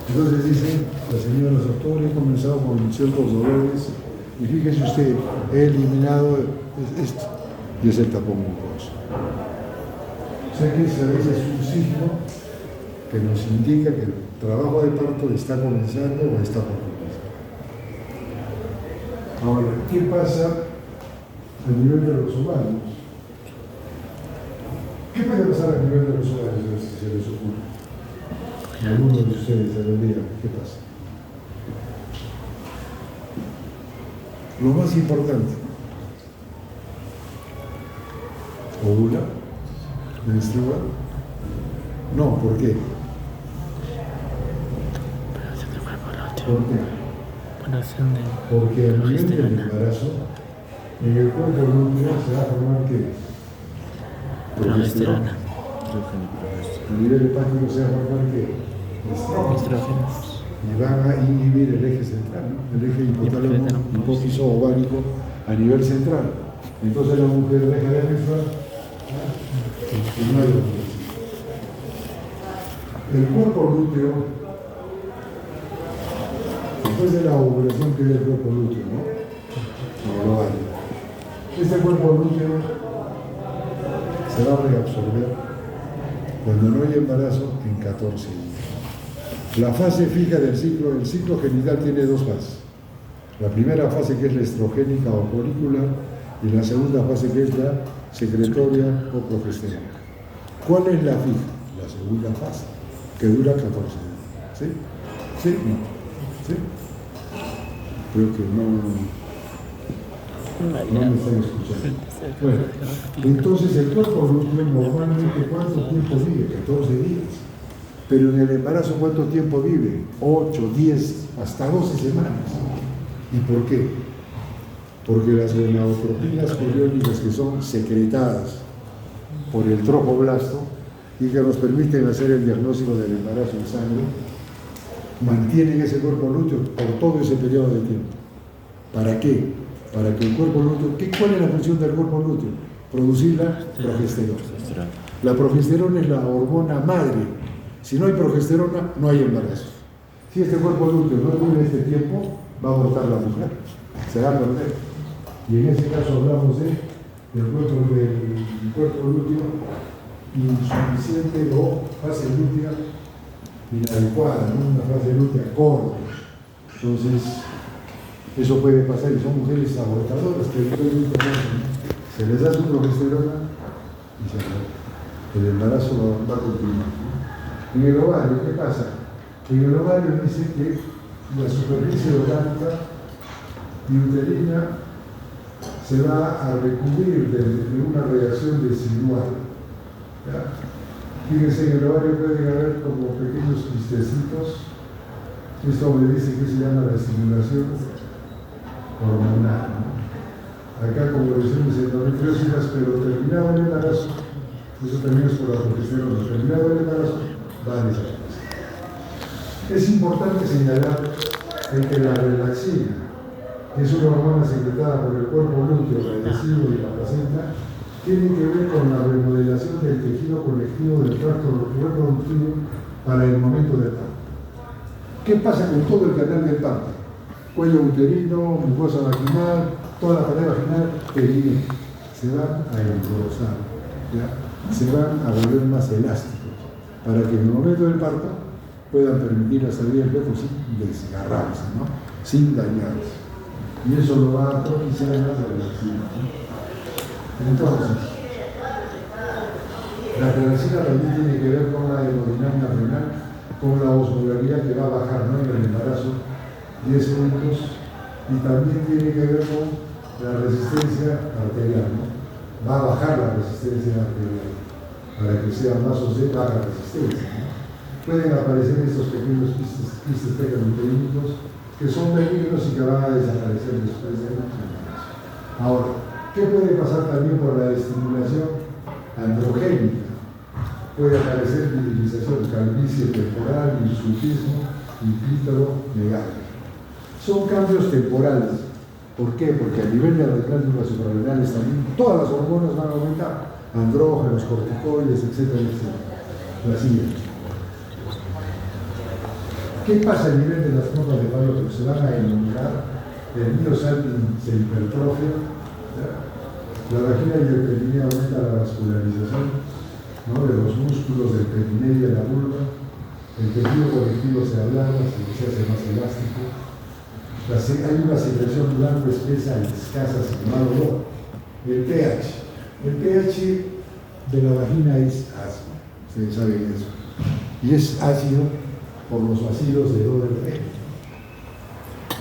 Entonces dice la señora doctor, he comenzado con ciertos dolores y fíjese usted, he eliminado esto y es el tapón mucoso. O sea que ese a veces es un signo que nos indica que el trabajo de parto está comenzando o está por comenzar. Ahora, ¿qué pasa a nivel de los humanos? ¿Qué puede pasar a nivel de los humanos si se les ocurre? Algunos de ustedes deberían, ¿qué pasa? Lo más importante, ovula, menstrua. No, ¿por qué? ¿Por qué? Porque a nivel del embarazo, en el cuerpo lúteo se va a formar ¿qué? Progesterona. A nivel hepático se va a formar ¿qué? Estrógenos. Y van a inhibir el eje central, ¿no? El eje hipotálamo, hipófiso ovárico a nivel central. Entonces la mujer deja de menstruar y no hay ovulación. El cuerpo lúteo, después de la ovulación que es el cuerpo lúteo, ¿no? No lo hay. Este cuerpo lúteo se va a reabsorber cuando no hay embarazo en 14 días. La fase fija del ciclo, el ciclo genital tiene dos fases. La primera fase que es la estrogénica o folicular y la segunda fase que es la secretoria o progesterona. ¿Cuál es la fija? La segunda fase, que dura 14 días. ¿Sí? ¿Sí? No. ¿Sí? Creo que no me están escuchando. Bueno, entonces el cuerpo lúteo normalmente ¿cuánto tiempo vive? 14 días. Pero en el embarazo ¿cuánto tiempo vive? 8, 10, hasta 12 semanas. ¿Y por qué? Porque las gonadotropinas coriónicas que son secretadas por el trofoblasto y que nos permiten hacer el diagnóstico del embarazo en sangre, mantienen ese cuerpo lúteo por todo ese periodo de tiempo. ¿Para qué? Para que el cuerpo lúteo, ¿cuál es la función del cuerpo lúteo? producir la progesterona. La progesterona es la hormona madre. Si no hay progesterona, no hay embarazo. Si este cuerpo lúteo no dura este tiempo, va a abortar la mujer, se va a perder. Y en ese caso hablamos del cuerpo lúteo insuficiente o fase lútea inadecuada, ¿no? Una fase lútea corta. Entonces, eso puede pasar y son mujeres abortadoras que se les da su progesterona y se acabó. El embarazo va a continuar. En el ovario, ¿qué pasa? En el ovario dice que la superficie orgánica y uterina se va a recubrir de una reacción desigual. ¿Ya? Fíjense, en el ovario pueden haber como pequeños quistecitos. Esto obedece que se llama la estimulación hormonal, ¿no? Acá, como decimos, endometriosis, pero terminado el embarazo, eso también es por la progesterona, terminado el embarazo, va a desaparecer. Es importante señalar que la relaxina, que es una hormona secretada por el cuerpo lúteo, el adhesivo y la placenta, tiene que ver con la remodelación del tejido conectivo del tracto reproductivo para el momento del parto. ¿Qué pasa con todo el canal del parto? Cuello uterino, mucosa vaginal, toda la pared vaginal, perineo. Se van a engrosar, ¿ya? Se van a volver más elásticos, para que en el momento del parto puedan permitir la salida del feto sin desgarrarse, ¿no? Sin dañarse. Y eso lo va a propiciar más la relaxina, ¿no? Entonces, la relaxina también tiene que ver con la hemodinamia renal, con la osmolaridad que va a bajar, ¿no? En el embarazo 10 puntos, y también tiene que ver con la resistencia arterial, ¿no? Va a bajar la resistencia arterial para que sean vasos de baja resistencia, ¿no? Pueden aparecer estos pequeños quistes pegamentoínicos que son benignos y que van a desaparecer después del embarazo. Ahora, ¿qué puede pasar también por la estimulación androgénica? Puede aparecer virilización, calvicie temporal, hirsutismo y clítoro-megalia. Son cambios temporales. ¿Por qué? Porque a nivel de las glándulas suprarrenales también todas las hormonas van a aumentar. Andrógenos, corticoides, etcétera, etcétera. La siguiente. ¿Qué pasa a nivel de las trompas de Fallope? Se van a elongar, el miosalpin se hipertrofia, ¿ya? La vagina y el perineo aumenta la vascularización, ¿no? De los músculos del perineo y de la vulva, el tejido conectivo se ablanda, se hace más elástico, hay una secreción blanco espesa y escasa sin mal olor. El pH de la vagina es ácido, ustedes saben eso, y es ácido por los vacilos de do del recto.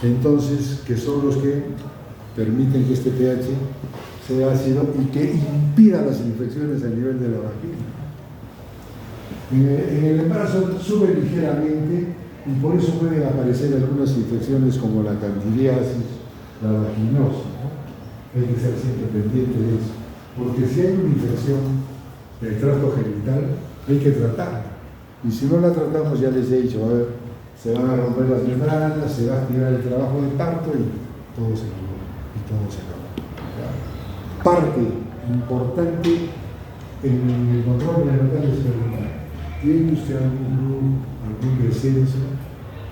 Entonces, que son los que permiten que este pH sea ácido y que impida las infecciones a nivel de la vagina. En el embarazo sube ligeramente y por eso pueden aparecer algunas infecciones como la candidiasis, la vaginosis, ¿no? Hay que ser siempre pendiente de eso, porque si hay una infección del tracto genital, hay que tratarla. Y si no la tratamos, ya les he dicho, a ver, se van a romper las membranas, se va a activar el trabajo del parto y todo se acabó. Parte importante en el control prenatal es preguntar, ¿tiene usted algún descenso?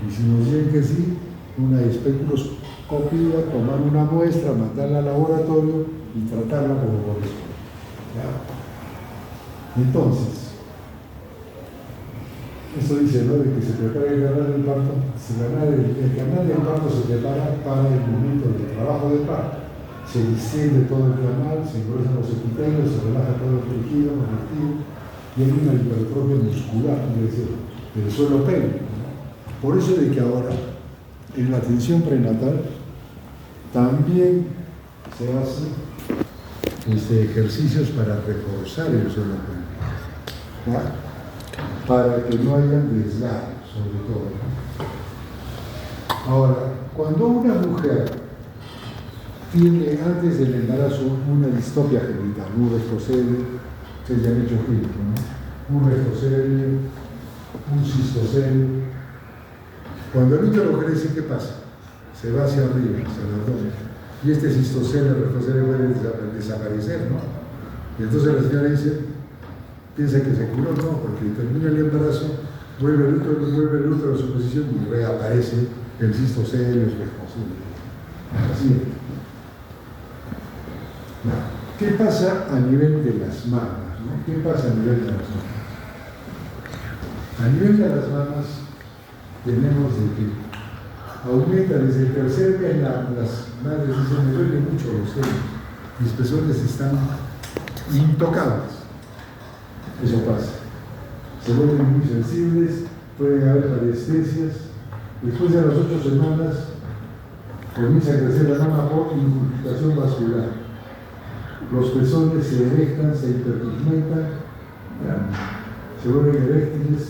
Y si nos dicen que sí, una espectroscopía, tomar una muestra, mandarla al laboratorio y tratarla como corresponde. Entonces, eso dice, ¿no?, de que se prepara el canal del parto. El canal del parto se prepara para el momento del trabajo del parto. Se distiende todo el canal, se engruesan los epitelios, se relaja todo el tejido conectivo y hay una hipertrofia muscular, es decir, del suelo pélvico, ¿no? Por eso de que ahora, en la atención prenatal, también se hacen ejercicios para reforzar el suelo pélvico, ¿no? Para que no haya desgarro, sobre todo. Ahora, cuando una mujer tiene antes del embarazo una distopia genital, un retrocede, se le han hecho filtro, ¿no? Un retrocede, un cistocedio. Cuando el útero crece, ¿qué pasa? Se va hacia arriba, hacia el abdomen. Y este cistocedio, el retrocede puede desaparecer, ¿no? Y entonces la señora dice, piensa que se curó, no, porque termina el embarazo, vuelve el útero a su posición y reaparece el cisto serio, es responsable. Así es. ¿Qué pasa a nivel de las mamas? ¿No? ¿Qué pasa a nivel de las mamas? A nivel de las mamas tenemos de que aumenta desde el tercer mes, las madres dicen, me duele mucho los senos, mis pezones están intocables. Eso pasa. Se vuelven muy sensibles, pueden haber parestesias. Después de las 8 semanas comienza a crecer la mama por incrustación vascular. Los pezones se erectan, se hiperpigmentan, se vuelven eréctiles,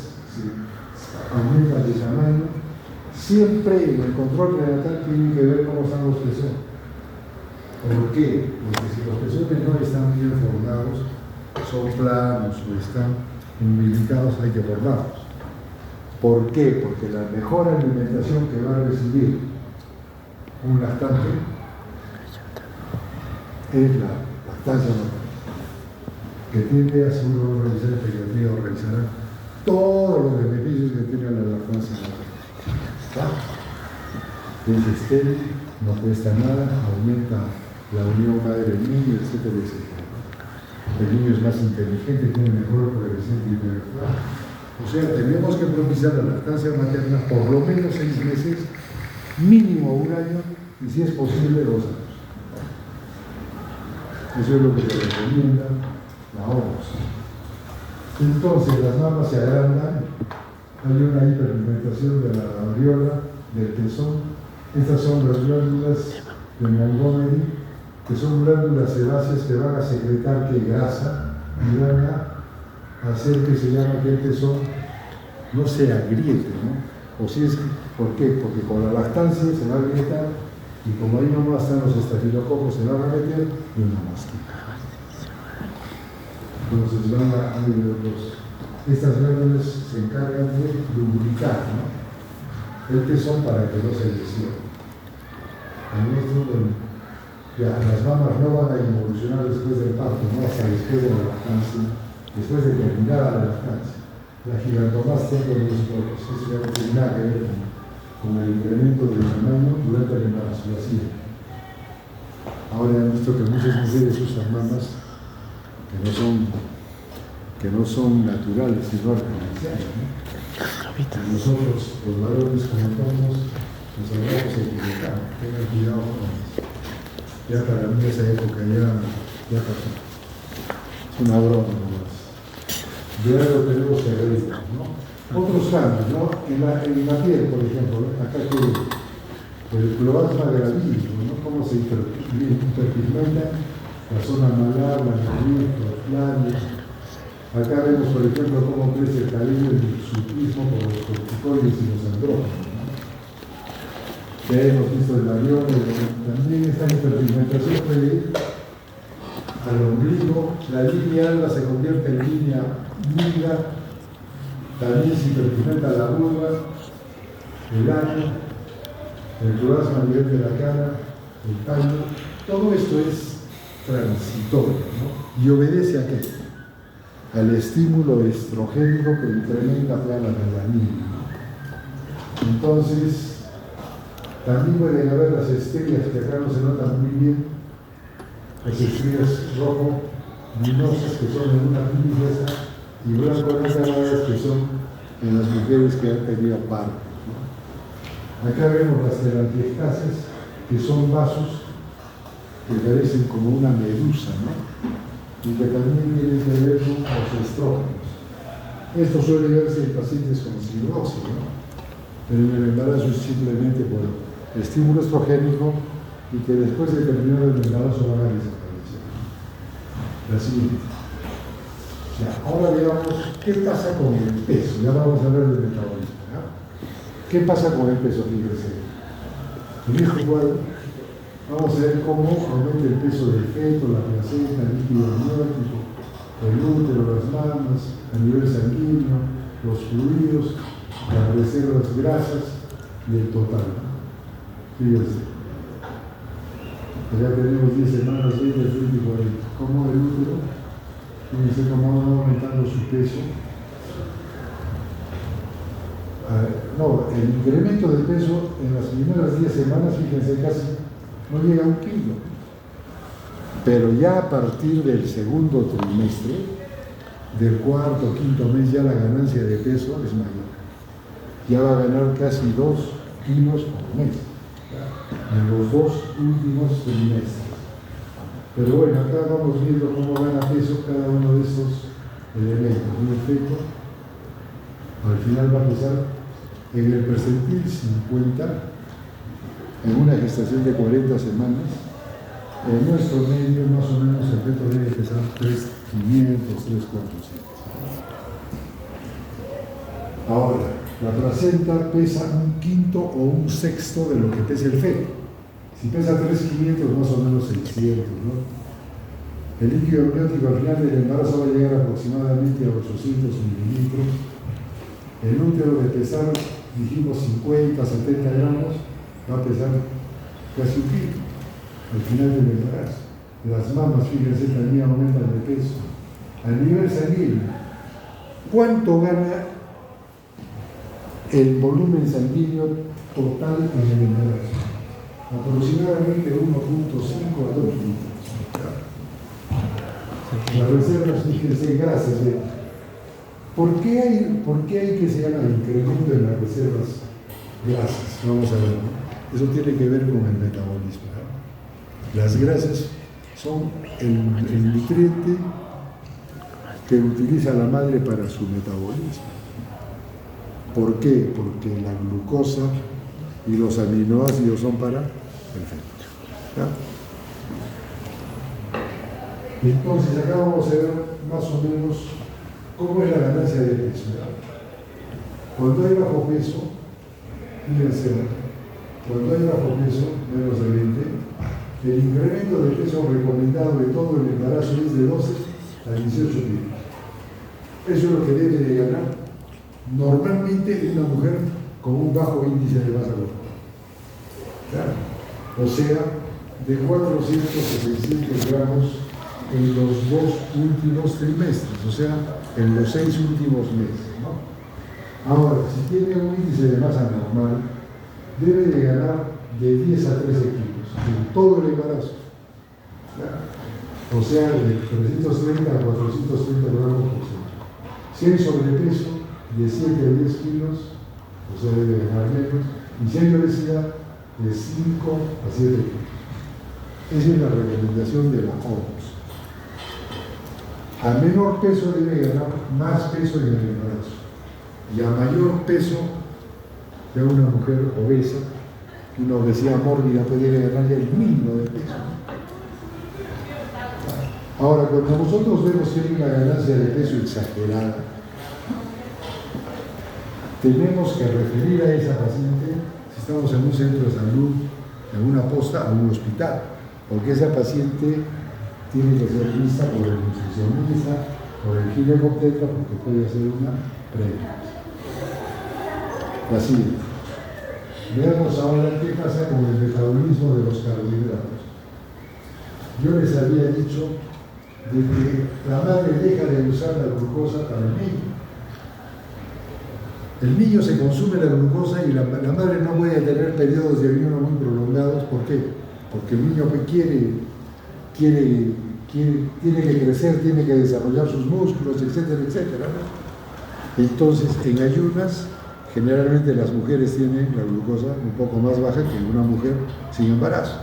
aumentan de tamaño. Siempre en el control prenatal tienen que ver cómo están los pezones. ¿Por qué? Porque si los pezones no están bien formados, son planos o están umbilicados, hay que formarlos. ¿Por qué? Porque la mejor alimentación que va a recibir un lactante es la lactancia materna, que tiende a seguro realizar el pediatría o realizará todos los beneficios que tiene la lactancia materna. Es estéril, no cuesta nada, aumenta la unión madre-niño, etcétera, etcétera. El niño es más inteligente, tiene mejor progresión intelectual. O sea, tenemos que propiciar la lactancia materna por lo menos 6 meses, mínimo 1 año, y si es posible 2 años. Eso es lo que se recomienda la OMS. Entonces las mamas se agrandan, hay una hiperpigmentación de la areola, del pezón. Estas son las glándulas de Montgomery, que son glándulas sebáceas que van a secretar grasa y van a hacer que se llama que el pezón no se agriete, ¿no? O si es, ¿por qué? Porque con la lactancia se va a agrietar y como ahí no están los estafilococos, se van a meter y una masquita. Entonces estas glándulas se encargan de lubricar, ¿no? El pezón para que no se lesione. Las mamas no van a involucionar después del parto, ¿no? Hasta después de la lactancia, después de terminar la lactancia. La gigantomastia con los ojos, eso ya no tiene nada que ver con el incremento del tamaño durante el embarazo, así. Ahora han visto que muchas mujeres usan mamas que no son naturales, sino artificiales, ¿no? Nosotros, los varones, como todos, nos hablamos equivocados. Tengan cuidado con eso. Ya para mí esa época ya pasó. Es una broma nomás. Ya lo tenemos que reír, ¿no? Otros cambios, ¿no? En la piel, por ejemplo, acá que el cloasma gravídeo, ¿no? Cómo se hiperpigmenta la zona malar, la nariz, los labios. Acá vemos, por ejemplo, cómo crece el cabello y el hirsutismo por los corticoides y los andrógenos. Ya hemos visto el avión, también esta hiperpigmentación puede ir al ombligo, la línea alba se convierte en línea negra, también se hiperpigmenta la vulva, el ano, el cloasma a nivel de la cara, el paño. Todo esto es transitorio, ¿no? Y obedece a qué? Al estímulo estrogénico que incrementa la melanina. Entonces, también pueden haber las estrías que acá no se notan muy bien, las estrías rojo-luminosas que son en una pinza y blanco-naranjadas que son en las mujeres que han tenido parto, ¿no? Acá vemos las telangiectasias, que son vasos que parecen como una medusa, ¿no? Y que también tienen que ver con los estrógenos. Esto suele verse en pacientes con cirrosis, ¿no? Pero en el embarazo es simplemente por estímulo estrogénico y que después de terminar el embarazo van a desaparecer. La siguiente. O sea, ahora veamos qué pasa con el peso. Ya vamos a hablar del metabolismo, ¿no? ¿Qué pasa con el peso? Fíjense. En este cuadro vamos a ver cómo aumenta el peso del feto, la placenta, el líquido amniótico, el útero, las mamas, a nivel sanguíneo, los fluidos, las reservas grasas y el total. Fíjense. Ya tenemos 10 semanas, 20, 20 y 40. ¿Cómo el útero Fíjense cómo va aumentando su peso. No, el incremento de peso en las primeras 10 semanas, fíjense, casi no llega a 1 kilo. Pero ya a partir del segundo trimestre, del cuarto o quinto mes, ya la ganancia de peso es mayor. Ya va a ganar casi 2 kilos por mes, en los 2 últimos trimestres. Pero bueno, acá vamos viendo cómo gana peso cada uno de estos elementos. En efecto, al final va a pesar en el percentil 50, en una gestación de 40 semanas. En nuestro medio, más o menos, el feto debe pesar 3,500, 3,400. Ahora, la placenta pesa 1/5 o 1/6 de lo que pesa el feto. Si pesa 3,500, más o menos 600, ¿no? El líquido amniótico al final del embarazo va a llegar aproximadamente a 800 mililitros. El útero de pesar, dijimos, 50, 70 gramos, va a pesar casi 1 kilo al final del embarazo. Las mamas, fíjense, también aumentan de peso. A nivel sanguíneo, ¿cuánto gana el volumen sanguíneo total en el embarazo? Aproximadamente 1,5 a 2 litros. Las reservas, fíjense, grasas. ¿Por qué hay que se llama incremento en las reservas grasas? Vamos a ver. Eso tiene que ver con el metabolismo, ¿no? Las grasas son el nutriente que utiliza la madre para su metabolismo. ¿Por qué? Porque la glucosa y los aminoácidos son para el feto, ¿no? Entonces acá vamos a ver más o menos cómo es la ganancia de peso, ¿no? Cuando hay bajo peso, fíjense, cuando hay bajo peso, menos de 20, el incremento de peso recomendado de todo el embarazo es de 12 a 18 kilos. Eso es lo que debe de ganar normalmente una mujer con un bajo índice de masa corporal. ¿Claro? O sea, de 400 a 600 gramos en los 2 últimos trimestres, o sea, en los 6 últimos meses, ¿no? Ahora, si tiene un índice de masa normal, debe de ganar de 10 a 13 kilos en todo el embarazo. ¿Ya? O sea, de 330 a 430 gramos por ciento. Si hay sobrepeso, de 7 a 10 kilos, o sea, debe ganar menos, y si hay obesidad, de 5 a 7 kilos. Esa es la recomendación de la OMS. A menor peso debe ganar más peso en el embarazo. Y a mayor peso de una mujer obesa, una obesidad mórbida puede ganar ya el mínimo de peso. Ahora, cuando nosotros vemos que hay una ganancia de peso exagerada, tenemos que referir a esa paciente, si estamos en un centro de salud, en una posta, a un hospital, porque esa paciente tiene que ser vista por el nutricionista, por el ginecobstetra, porque puede hacer una preeclampsia. La siguiente. Veamos ahora qué pasa con el metabolismo de los carbohidratos. Yo les había dicho de que la madre deja de usar la glucosa para el niño. El niño se consume la glucosa y la madre no puede tener periodos de ayuno muy prolongados. ¿Por qué? Porque el niño tiene que crecer, tiene que desarrollar sus músculos, etcétera, etcétera, ¿no? Entonces, en ayunas, generalmente las mujeres tienen la glucosa un poco más baja que una mujer sin embarazo.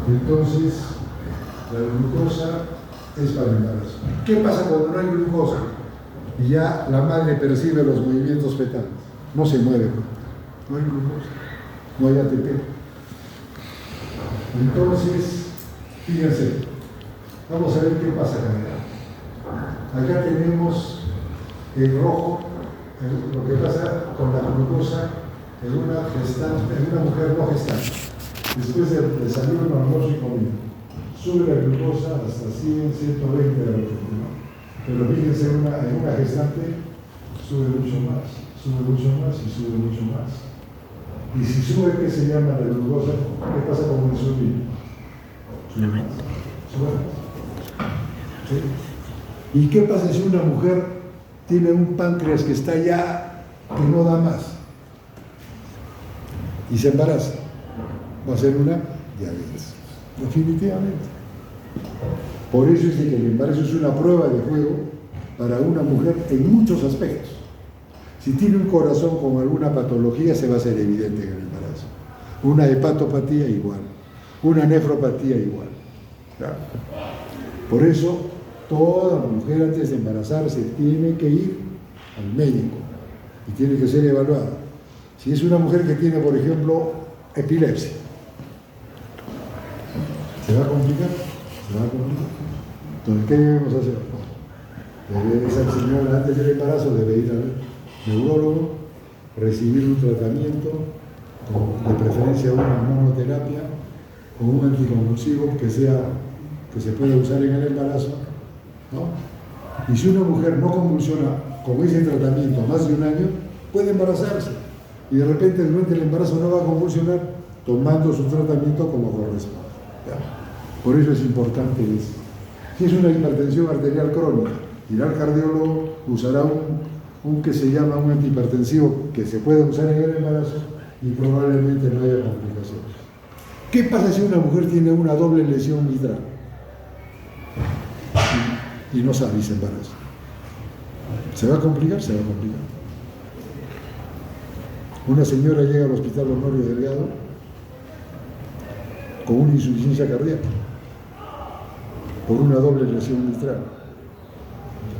Entonces, la glucosa es para el embarazo. ¿Qué pasa cuando no hay glucosa? Y ya la madre percibe los movimientos fetales. No se mueve, no hay glucosa, no hay ATP. Entonces, fíjense, vamos a ver qué pasa acá. Acá tenemos en rojo lo que pasa con la glucosa en una mujer no gestante. Después de desayuno, almuerzo y comida. Sube la glucosa hasta 100, 120 de lo que ¿no? Pero fíjense, en una gestante sube mucho más y sube mucho más. Y si sube, ¿qué se llama la glucosa? ¿Qué pasa con la insulina? Sube más. ¿Sí? ¿Y qué pasa si una mujer tiene un páncreas que está ya, que no da más, y se embaraza? Va a ser una diabetes, definitivamente. Por eso es de que el embarazo es una prueba de fuego para una mujer en muchos aspectos. Si tiene un corazón con alguna patología, se va a hacer evidente en el embarazo. Una hepatopatía igual, una nefropatía igual. ¿Claro? Por eso, toda mujer antes de embarazarse tiene que ir al médico y tiene que ser evaluada. Si es una mujer que tiene, por ejemplo, epilepsia, ¿se va a complicar? ¿Se va a complicar? Entonces, ¿qué debemos hacer? Esa señora antes del embarazo debe ir al neurólogo, recibir un tratamiento, de preferencia una monoterapia o un anticonvulsivo que se pueda usar en el embarazo, ¿no? Y si una mujer no convulsiona con ese tratamiento más de un año, puede embarazarse y de repente durante el embarazo no va a convulsionar tomando su tratamiento como corresponde. ¿Ya? Por eso es importante eso. Si es una hipertensión arterial crónica, irá al cardiólogo, usará un que se llama un antihipertensivo que se puede usar en el embarazo y probablemente no haya complicaciones. ¿Qué pasa si una mujer tiene una doble lesión mitral y no sabe y se embaraza? ¿Se va a complicar? Se va a complicar. Una señora llega al hospital Honorio Delgado con una insuficiencia cardíaca por una doble lesión mitral.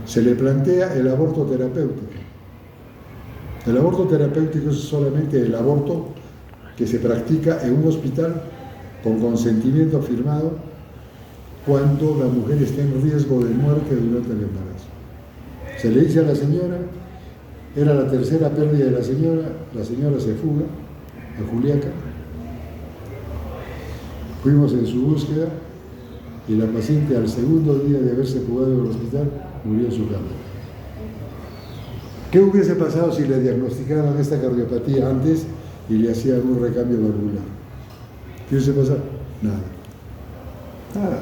Se le plantea el aborto terapéutico. El aborto terapéutico es solamente el aborto que se practica en un hospital con consentimiento firmado cuando la mujer está en riesgo de muerte durante el embarazo. Se le dice a la señora, era la tercera pérdida de la señora se fuga a Juliaca. Fuimos en su búsqueda y la paciente al segundo día de haberse fugado del hospital murió en su cama. ¿Qué hubiese pasado si le diagnosticaran esta cardiopatía antes y le hacían un recambio valvular? ¿Qué hubiese pasado? Nada. Nada.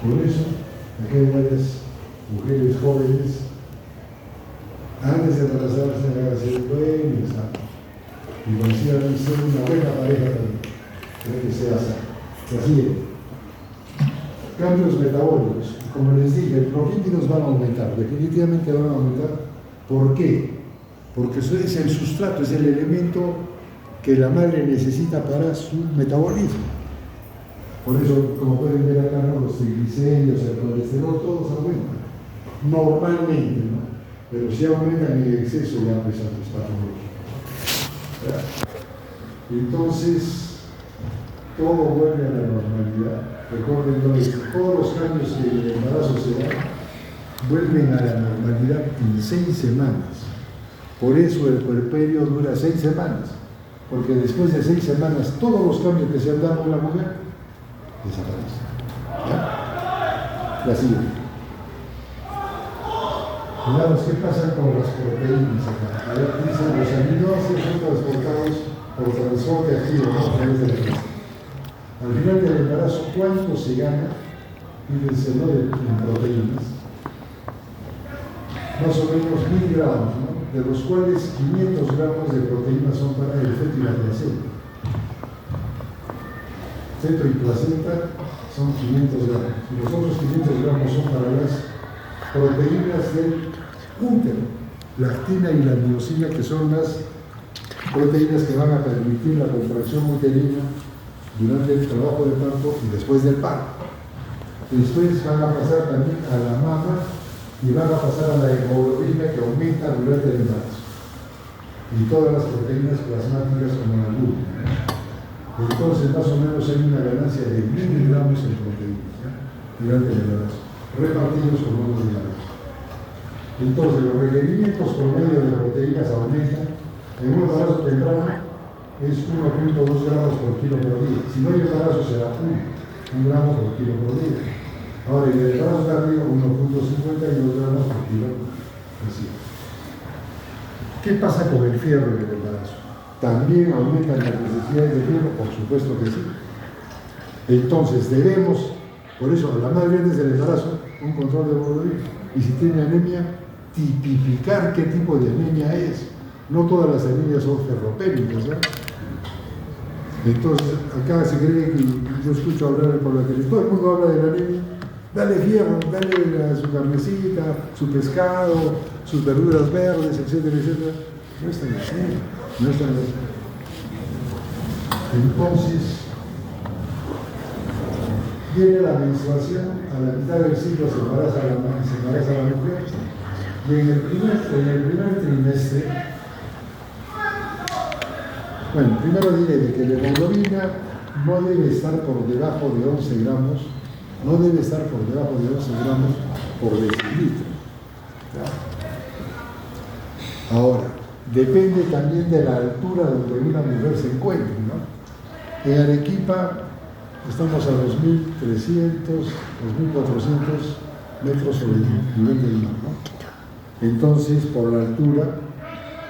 Por eso, aquí hay varias mujeres jóvenes, antes de embarazarse, háganse un buen examen y consigan ser una buena pareja también, que sea así. Cambios metabólicos, como les dije, los lípidos van a aumentar, definitivamente van a aumentar. ¿Por qué? Porque eso es el sustrato, es el elemento que la madre necesita para su metabolismo. Por eso, como pueden ver acá, ¿no? Los triglicéridos, el colesterol, todos aumentan. Normalmente, ¿no? Pero si aumentan en exceso ya empiezan los patológicos. Entonces, todo vuelve a la normalidad. Recuerden que todos los cambios que en el embarazo se dan vuelven a la normalidad en 6 semanas. Por eso el puerperio dura 6 semanas, porque después de 6 semanas todos los cambios que se han dado en la mujer desaparecen. ¿Ya? La siguiente. Veamos qué pasa con las proteínas acá. A ver, dicen los aminoácidos son transportados por transporte activo, ¿no? A través de la grasa. Al final del embarazo, ¿cuánto se gana? Fíjense, ¿no? En proteínas. Más o menos 1000 gramos, ¿no? De los cuales 500 gramos de proteínas son para el feto y la placenta. Feto y placenta son 500 gramos. Y los otros 500 gramos son para las proteínas del útero, la actina y la miosina, que son las proteínas que van a permitir la contracción uterina durante el trabajo de parto y después del parto. Después van a pasar también a la mama y van a pasar a la hemoglobina, que aumenta durante el embarazo, y todas las proteínas plasmáticas como la glúten. Entonces, más o menos hay una ganancia de 1000 gramos en proteínas, ¿no? Durante el embarazo, repartidos por unos diarios. Entonces, los requerimientos promedio de proteínas aumentan. En un embarazo temprano es 1.2 gramos por kilo por día. Si no hay embarazo, será 1 gramo por kilo por día. Ahora, en el embarazo tardío, 1.52 gramos por kilo. Así. ¿Qué pasa con el fierro en el embarazo? ¿También aumentan las necesidades de fierro? Por supuesto que sí. Entonces, debemos Por eso, a la madre antes del embarazo, un control de hemoglobina. Y si tiene anemia, tipificar qué tipo de anemia es. No todas las anemias son ferropénicas, ¿no? Entonces, acá se cree que yo escucho hablar por la tele, todo el mundo habla de la anemia. Dale fierro, dale su carnecita, su pescado, sus verduras verdes, etcétera, etcétera. No es tan así, no es tan así. Entonces, viene la menstruación, a la mitad del ciclo se embaraza la mujer, y en el primer trimestre, bueno, primero diré de que la hemoglobina no debe estar por debajo de 11 gramos, no debe estar por debajo de 11 gramos por decilitro. Ahora, depende también de la altura donde una mujer se encuentre, ¿no? En Arequipa estamos a 2.300, 2.400 metros sobre el nivel del mar, ¿no? Entonces, por la altura,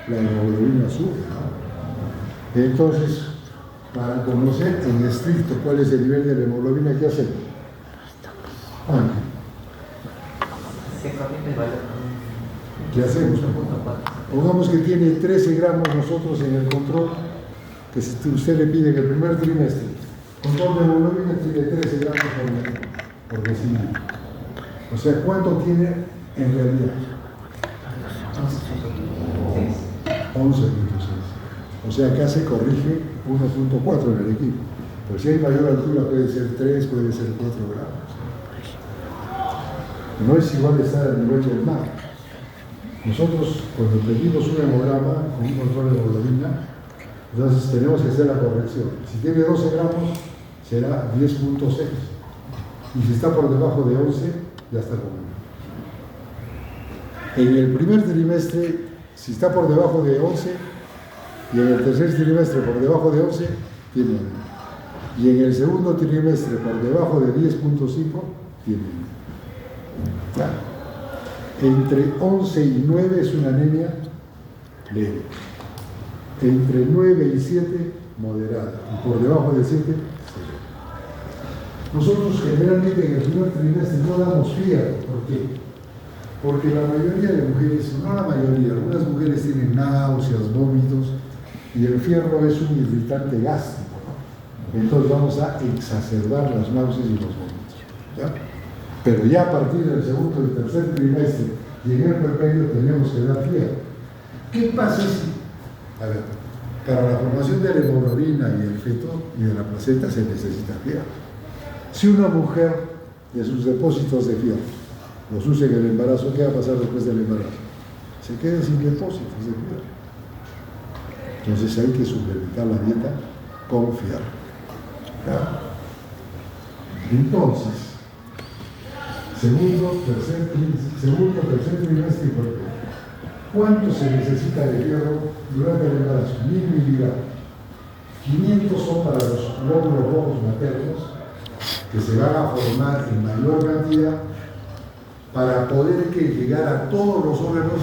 la hemoglobina sube, ¿no? Entonces, para conocer en estricto cuál es el nivel de la hemoglobina, ¿qué hacemos? ¿Qué hacemos? Pongamos que tiene 13 gramos nosotros en el control, que usted le pide en el primer trimestre. Control de hemoglobina tiene 13 gramos por decilitro. O sea, ¿cuánto tiene en realidad? 11.6. O sea, acá se corrige 1.4 en el equipo. Pero si hay mayor altura puede ser 3, puede ser 4 gramos. No es igual estar al nivel del mar. Nosotros, cuando pedimos un hemograma con un control de hemoglobina, entonces tenemos que hacer la corrección. Si tiene 12 gramos, será 10.6. Y si está por debajo de 11, ya está conmigo. En el primer trimestre, si está por debajo de 11, y en el tercer trimestre por debajo de 11, tiene 1. Y en el segundo trimestre por debajo de 10.5, tiene 1. Ya. Entre 11 y 9 es una anemia leve. Entre 9 y 7, moderada. Y por debajo de 7, severa. Nosotros generalmente en el primer trimestre no damos fierro. ¿Por qué? Porque la mayoría de mujeres, no la mayoría, algunas mujeres tienen náuseas, vómitos, y el fierro es un irritante gástrico, ¿no? Entonces vamos a exacerbar las náuseas y los vómitos, ¿ya? Pero ya a partir del segundo y tercer trimestre y en el puerperio tenemos que dar fierro. ¿Qué pasa si? A ver, para la formación de la hemoglobina y el feto y de la placenta se necesita fierro. Si una mujer de sus depósitos de fierro los usa en el embarazo, ¿qué va a pasar después del embarazo? Se queda sin depósitos de fierro. Entonces hay que suplementar la dieta con fierro. ¿Ya? Entonces, segundo, tercer trimestre y puerperio. ¿Cuánto se necesita de fierro durante el embarazo? 1.000 miligramos. 500 son para los glóbulos rojos maternos, que se van a formar en mayor cantidad para poder llegar a todos los órganos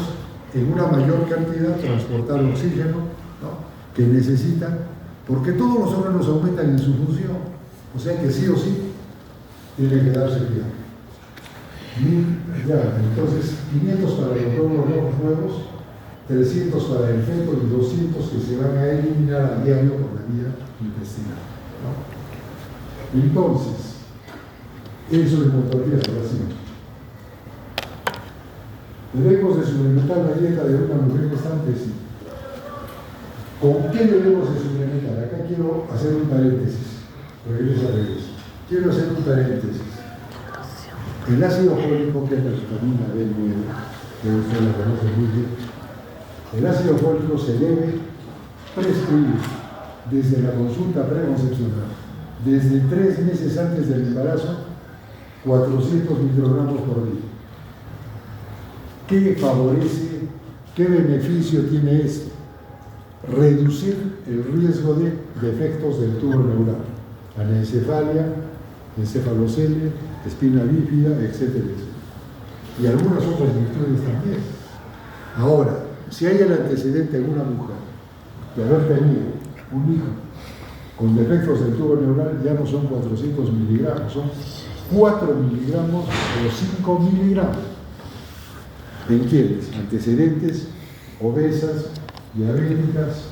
en una mayor cantidad, transportar oxígeno, ¿no?, que necesitan, porque todos los órganos aumentan en su función. O sea que sí o sí tiene que darse fierro. Ya, entonces 500 para los glóbulos rojos nuevos, 300 para el feto y 200 que se van a eliminar a diario por la vía intestinal, ¿no? Entonces, eso es importante la ración. Debemos de suplementar la dieta de una mujer gestante, sí. ¿Con qué debemos de suplementar? Acá quiero hacer un paréntesis, quiero hacer un paréntesis. El ácido fólico, que es la vitamina B9, que usted la conoce muy bien, el ácido fólico se debe prescribir desde la consulta preconcepcional, desde 3 meses antes del embarazo, 400 microgramos por día. ¿Qué favorece, qué beneficio tiene esto? Reducir el riesgo de defectos del tubo neural, anencefalia, encefalocelia, espina bífida, etcétera, etcétera. Y algunas otras virtudes también. Ahora, si hay el antecedente en una mujer de haber tenido un hijo con defectos del tubo neural, ya no son 400 miligramos, son 4 miligramos o 5 miligramos. ¿En quiénes? Antecedentes, obesas, diabéticas,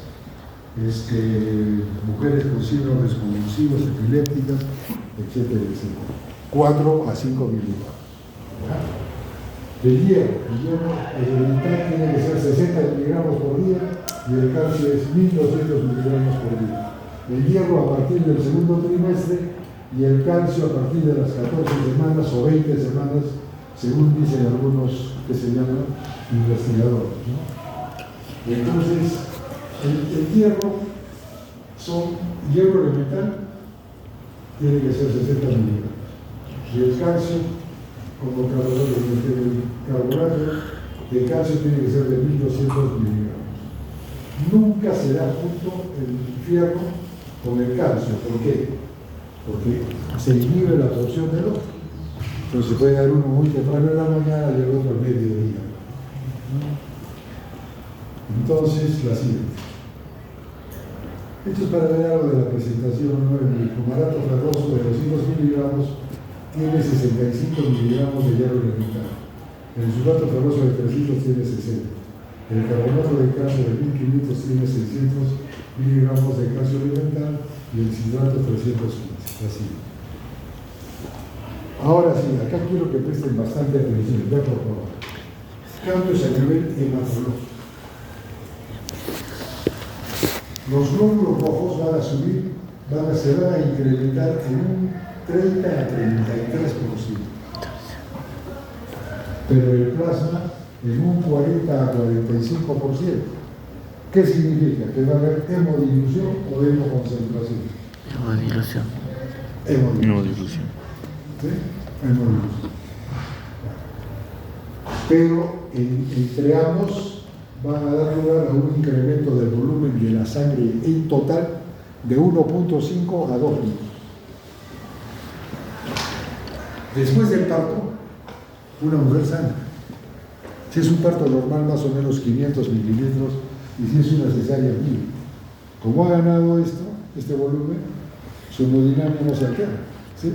mujeres con síndromes convulsivos, epilépticas, etcétera, etcétera. 4 a 5 miligramos. El hierro elemental tiene que ser 60 miligramos por día y el calcio es 1200 miligramos por día. El hierro a partir del segundo trimestre y el calcio a partir de las 14 semanas o 20 semanas, según dicen algunos que se llaman investigadores, ¿no? Entonces, el hierro elemental tiene que ser 60 miligramos y el calcio, como carbonato, el calcio tiene que ser de 1200 miligramos. Nunca se da junto el fierro con el calcio. ¿Por qué? Porque se inhibe la absorción del otro. Entonces se puede dar uno muy temprano en la mañana y el otro al mediodía. Entonces, la siguiente. Esto es para ver algo de la presentación, ¿no? El fumarato ferroso de 200 miligramos tiene 65 miligramos de hierro elemental. El sulfato ferroso de 300 tiene 60. El carbonato de calcio de 1500 tiene 600 miligramos de calcio elemental y el citrato 315. Así. Ahora sí, acá quiero que presten bastante atención. Ya por favor. Cambios a nivel hematológico. Los glóbulos rojos van a subir, se van a incrementar en un 30 a 33%. Pero el plasma en un 40 a 45%. ¿Qué significa? Que va a haber hemodilución o hemoconcentración. Hemodilución. Hemodilución. ¿Sí? Hemodilución. Pero entre ambos van a dar lugar a un incremento del volumen de la sangre en total de 1.5 a 2 litros. Después del parto, una mujer sana. Si es un parto normal, más o menos 500 mililitros, y si es una cesárea, 1000. Como ha ganado este volumen, su hemodinámica no se altera. ¿Sí?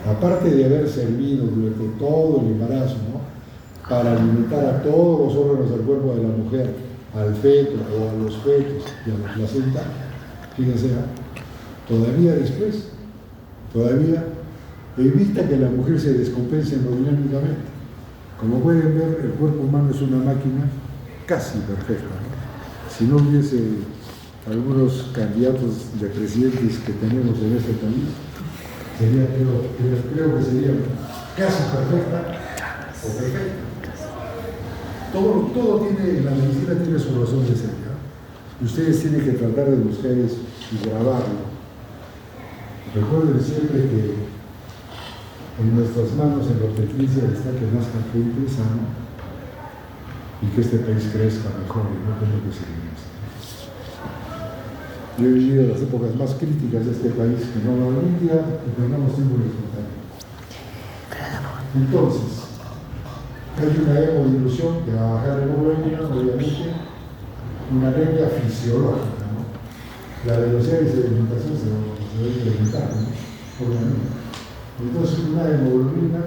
Aparte de haber servido durante todo el embarazo, ¿no?, para alimentar a todos los órganos del cuerpo de la mujer, al feto o a los fetos y a la placenta, fíjense, todavía después, evita que la mujer se descompense hemodinámicamente. Como pueden ver, el cuerpo humano es una máquina casi perfecta, ¿no? Si no hubiese algunos candidatos de presidentes que tenemos en este país, creo que sería casi perfecta o perfecta. Todo tiene, la medicina tiene su razón de ser, ¿no? Y ustedes tienen que tratar de buscar eso y grabarlo. Recuerden siempre que en nuestras manos, en la obstetricia, está que nazca gente sana y que este país crezca mejor y no como que se viene. Yo he vivido las épocas más críticas de este país, que no va a un día y tengamos tiempo de disfrutar. Entonces, hay una hemodilución que va a bajar la hemoglobina, obviamente, una anemia fisiológica, ¿no? La velocidad de sedimentación se va a incrementar, ¿no?, obviamente. Entonces, una hemoglobina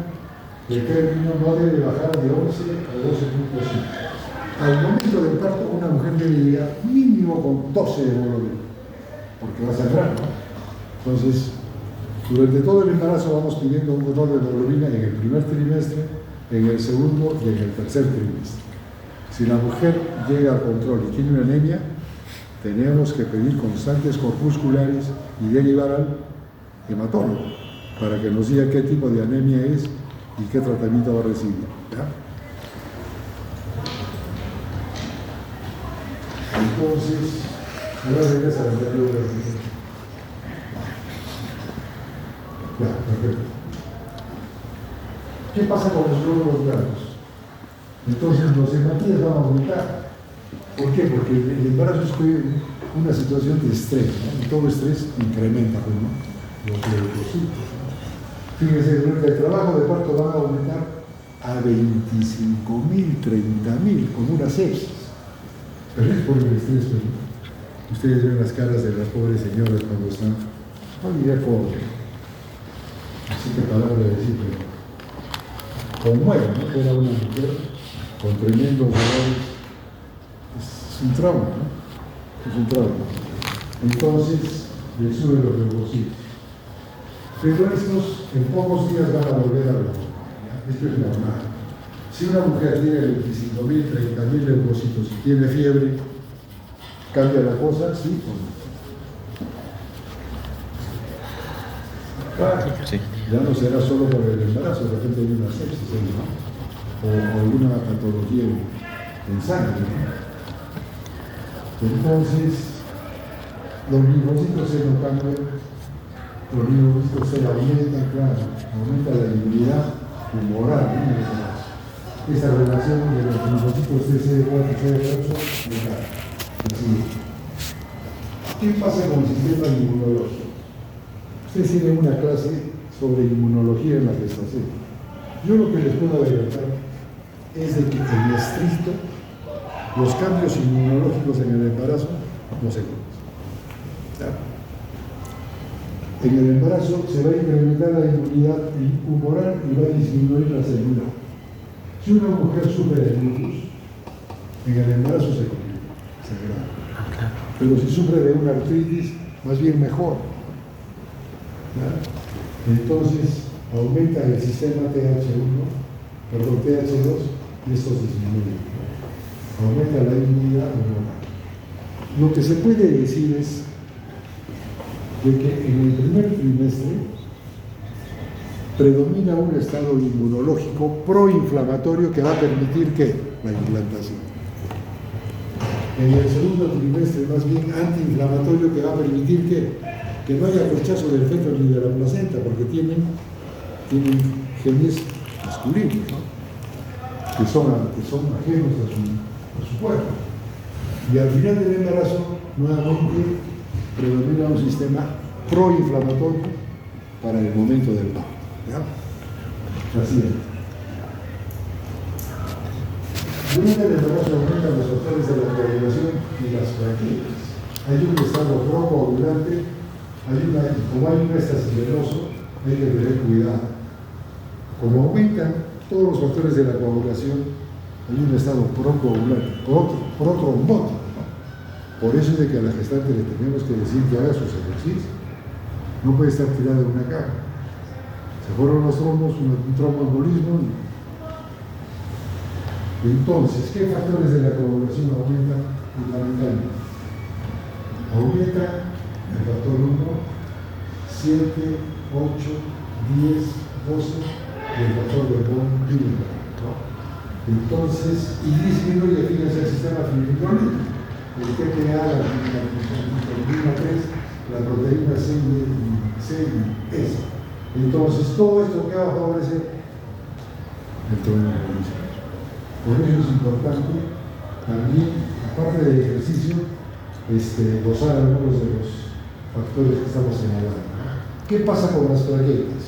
de término no debe bajar de 11 a 12.5. Al momento del parto, una mujer debe llegar mínimo con 12 de hemoglobina, porque va a sangrar, ¿no? Entonces, durante todo el embarazo vamos pidiendo un control de hemoglobina en el primer trimestre, en el segundo y en el tercer trimestre. Si la mujer llega al control y tiene una anemia, tenemos que pedir constantes corpusculares y derivar al hematólogo para que nos diga qué tipo de anemia es y qué tratamiento va a recibir. ¿Ya? Entonces, ahora regresar a la anterior. Ya, perfecto. ¿Qué pasa con los glóbulos blancos? Entonces los hematíes van a aumentar. ¿Por qué? Porque el embarazo es una situación de estrés, ¿no? Y todo estrés incrementa, ¿no?, los leucocitos, ¿no? Fíjense, durante el trabajo de parto van a aumentar a 25.000, 30.000, como una sepsis. Pero es por el estrés, ¿no? Ustedes ven las caras de las pobres señoras cuando están, no diré pobre, qué palabra decir, pero conmueve, ¿no? Era una mujer con tremendos dolores. Es un trauma, ¿no? Es un trauma. Entonces, le sube los leucocitos. Pero estos en pocos días van a volver a la normalidad. Esto es normal. Si una mujer tiene 25.000, 30.000 leucocitos y tiene fiebre, ¿cambia la cosa? ¿Sí o no? Claro, Sí. ya no será solo por el embarazo, de repente hay una sepsis, ¿no? O alguna patología en sangre, ¿no? Entonces, los linfocitos se no cambian, los linfocitos se aumentan, claro, aumenta la inmunidad humoral, ¿no? Esa relación de los linfocitos TCD4 y CD8 así. ¿Qué pasa con el sistema inmunológico? Ustedes tienen una clase sobre inmunología en la gestación. Yo lo que les puedo adelantar es de que en estricto los cambios inmunológicos en el embarazo no se conocen. En el embarazo se va a incrementar la inmunidad humoral y va a disminuir la celular. Si una mujer sufre de lupus, en el embarazo se complica, se agrava. Pero si sufre de una artritis, más bien mejor. Entonces aumenta el sistema TH2 y estos disminuyen. Aumenta la inmunidad humoral. Lo que se puede decir es de que en el primer trimestre predomina un estado inmunológico proinflamatorio que va a permitir que la implantación. En el segundo trimestre, más bien antiinflamatorio, que va a permitir que no haya rechazo del feto ni de la placenta, porque tienen genes masculinos, ¿no? que son ajenos a su cuerpo. Y al final del embarazo, nuevamente, predomina un sistema proinflamatorio para el momento del parto. ¿Ya? Así es. Durante el embarazo aumentan los factores de la coagulación y las plaquetas. Hay un estado procoagulante, como hay un éxtasis venoso, hay que tener cuidado. Como aumentan todos los factores de la coagulación, hay un estado procoagulante, protrombótico. Por eso es de que a la gestante le tenemos que decir que haga sus ejercicios. No puede estar tirada en una cama. Se fueron los trombos, un tromboembolismo. Entonces, ¿qué factores de la coagulación aumentan fundamentalmente? Aumenta el factor 1, 7, 8, 10, 12 y el factor de Von Willebrand, ¿no? Entonces, y disminuye, fíjense, el sistema fibrinolítico, el TPA, la vitamina 3, la proteína C y S. Entonces, todo esto que va a favorecer el tromboembolismo. Por ello es importante también, aparte del ejercicio, gozar algunos de los factores que estamos señalando. ¿Qué pasa con las plaquetas?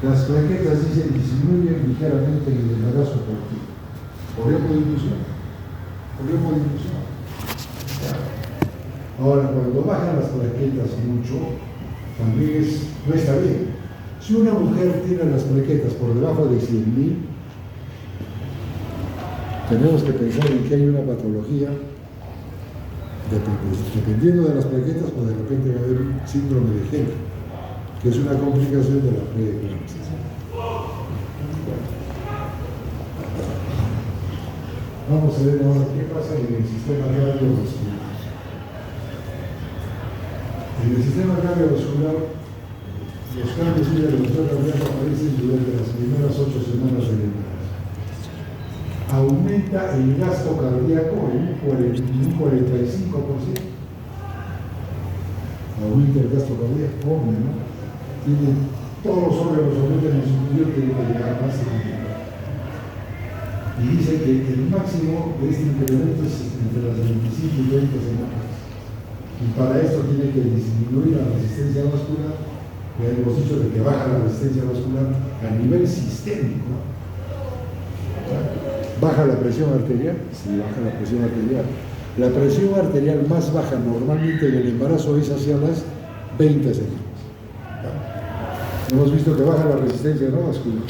Las plaquetas, dicen, disminuyen ligeramente en el embarazo por hemodifusión. Ahora, cuando bajan las plaquetas mucho, también no está bien. Si una mujer tiene las plaquetas por debajo de 100.000, tenemos que pensar en que hay una patología, dependiendo de las plaquetas, pues de repente va a haber un síndrome de Henry, que es una complicación de la preeclampsia. Vamos a ver ahora qué pasa en el sistema cardiovascular. En el sistema cardiovascular, los cambios de la función cardíaca aparecen durante las primeras 8 semanas del embarazo. Aumenta el gasto cardíaco en un 45%. Aumenta el gasto cardíaco, hombre, ¿no? Tiene todos los órganos aumentan en su interior, tiene que llegar más a y dice que el máximo de este incremento es entre las 25 y 30 semanas. Y para esto tiene que disminuir la resistencia vascular. Ya hemos dicho de que baja la resistencia vascular a nivel sistémico. ¿Baja la presión arterial? Sí, baja la presión arterial. La presión arterial más baja normalmente en el embarazo es hacia las 20 semanas. Hemos visto que baja la resistencia no vascular,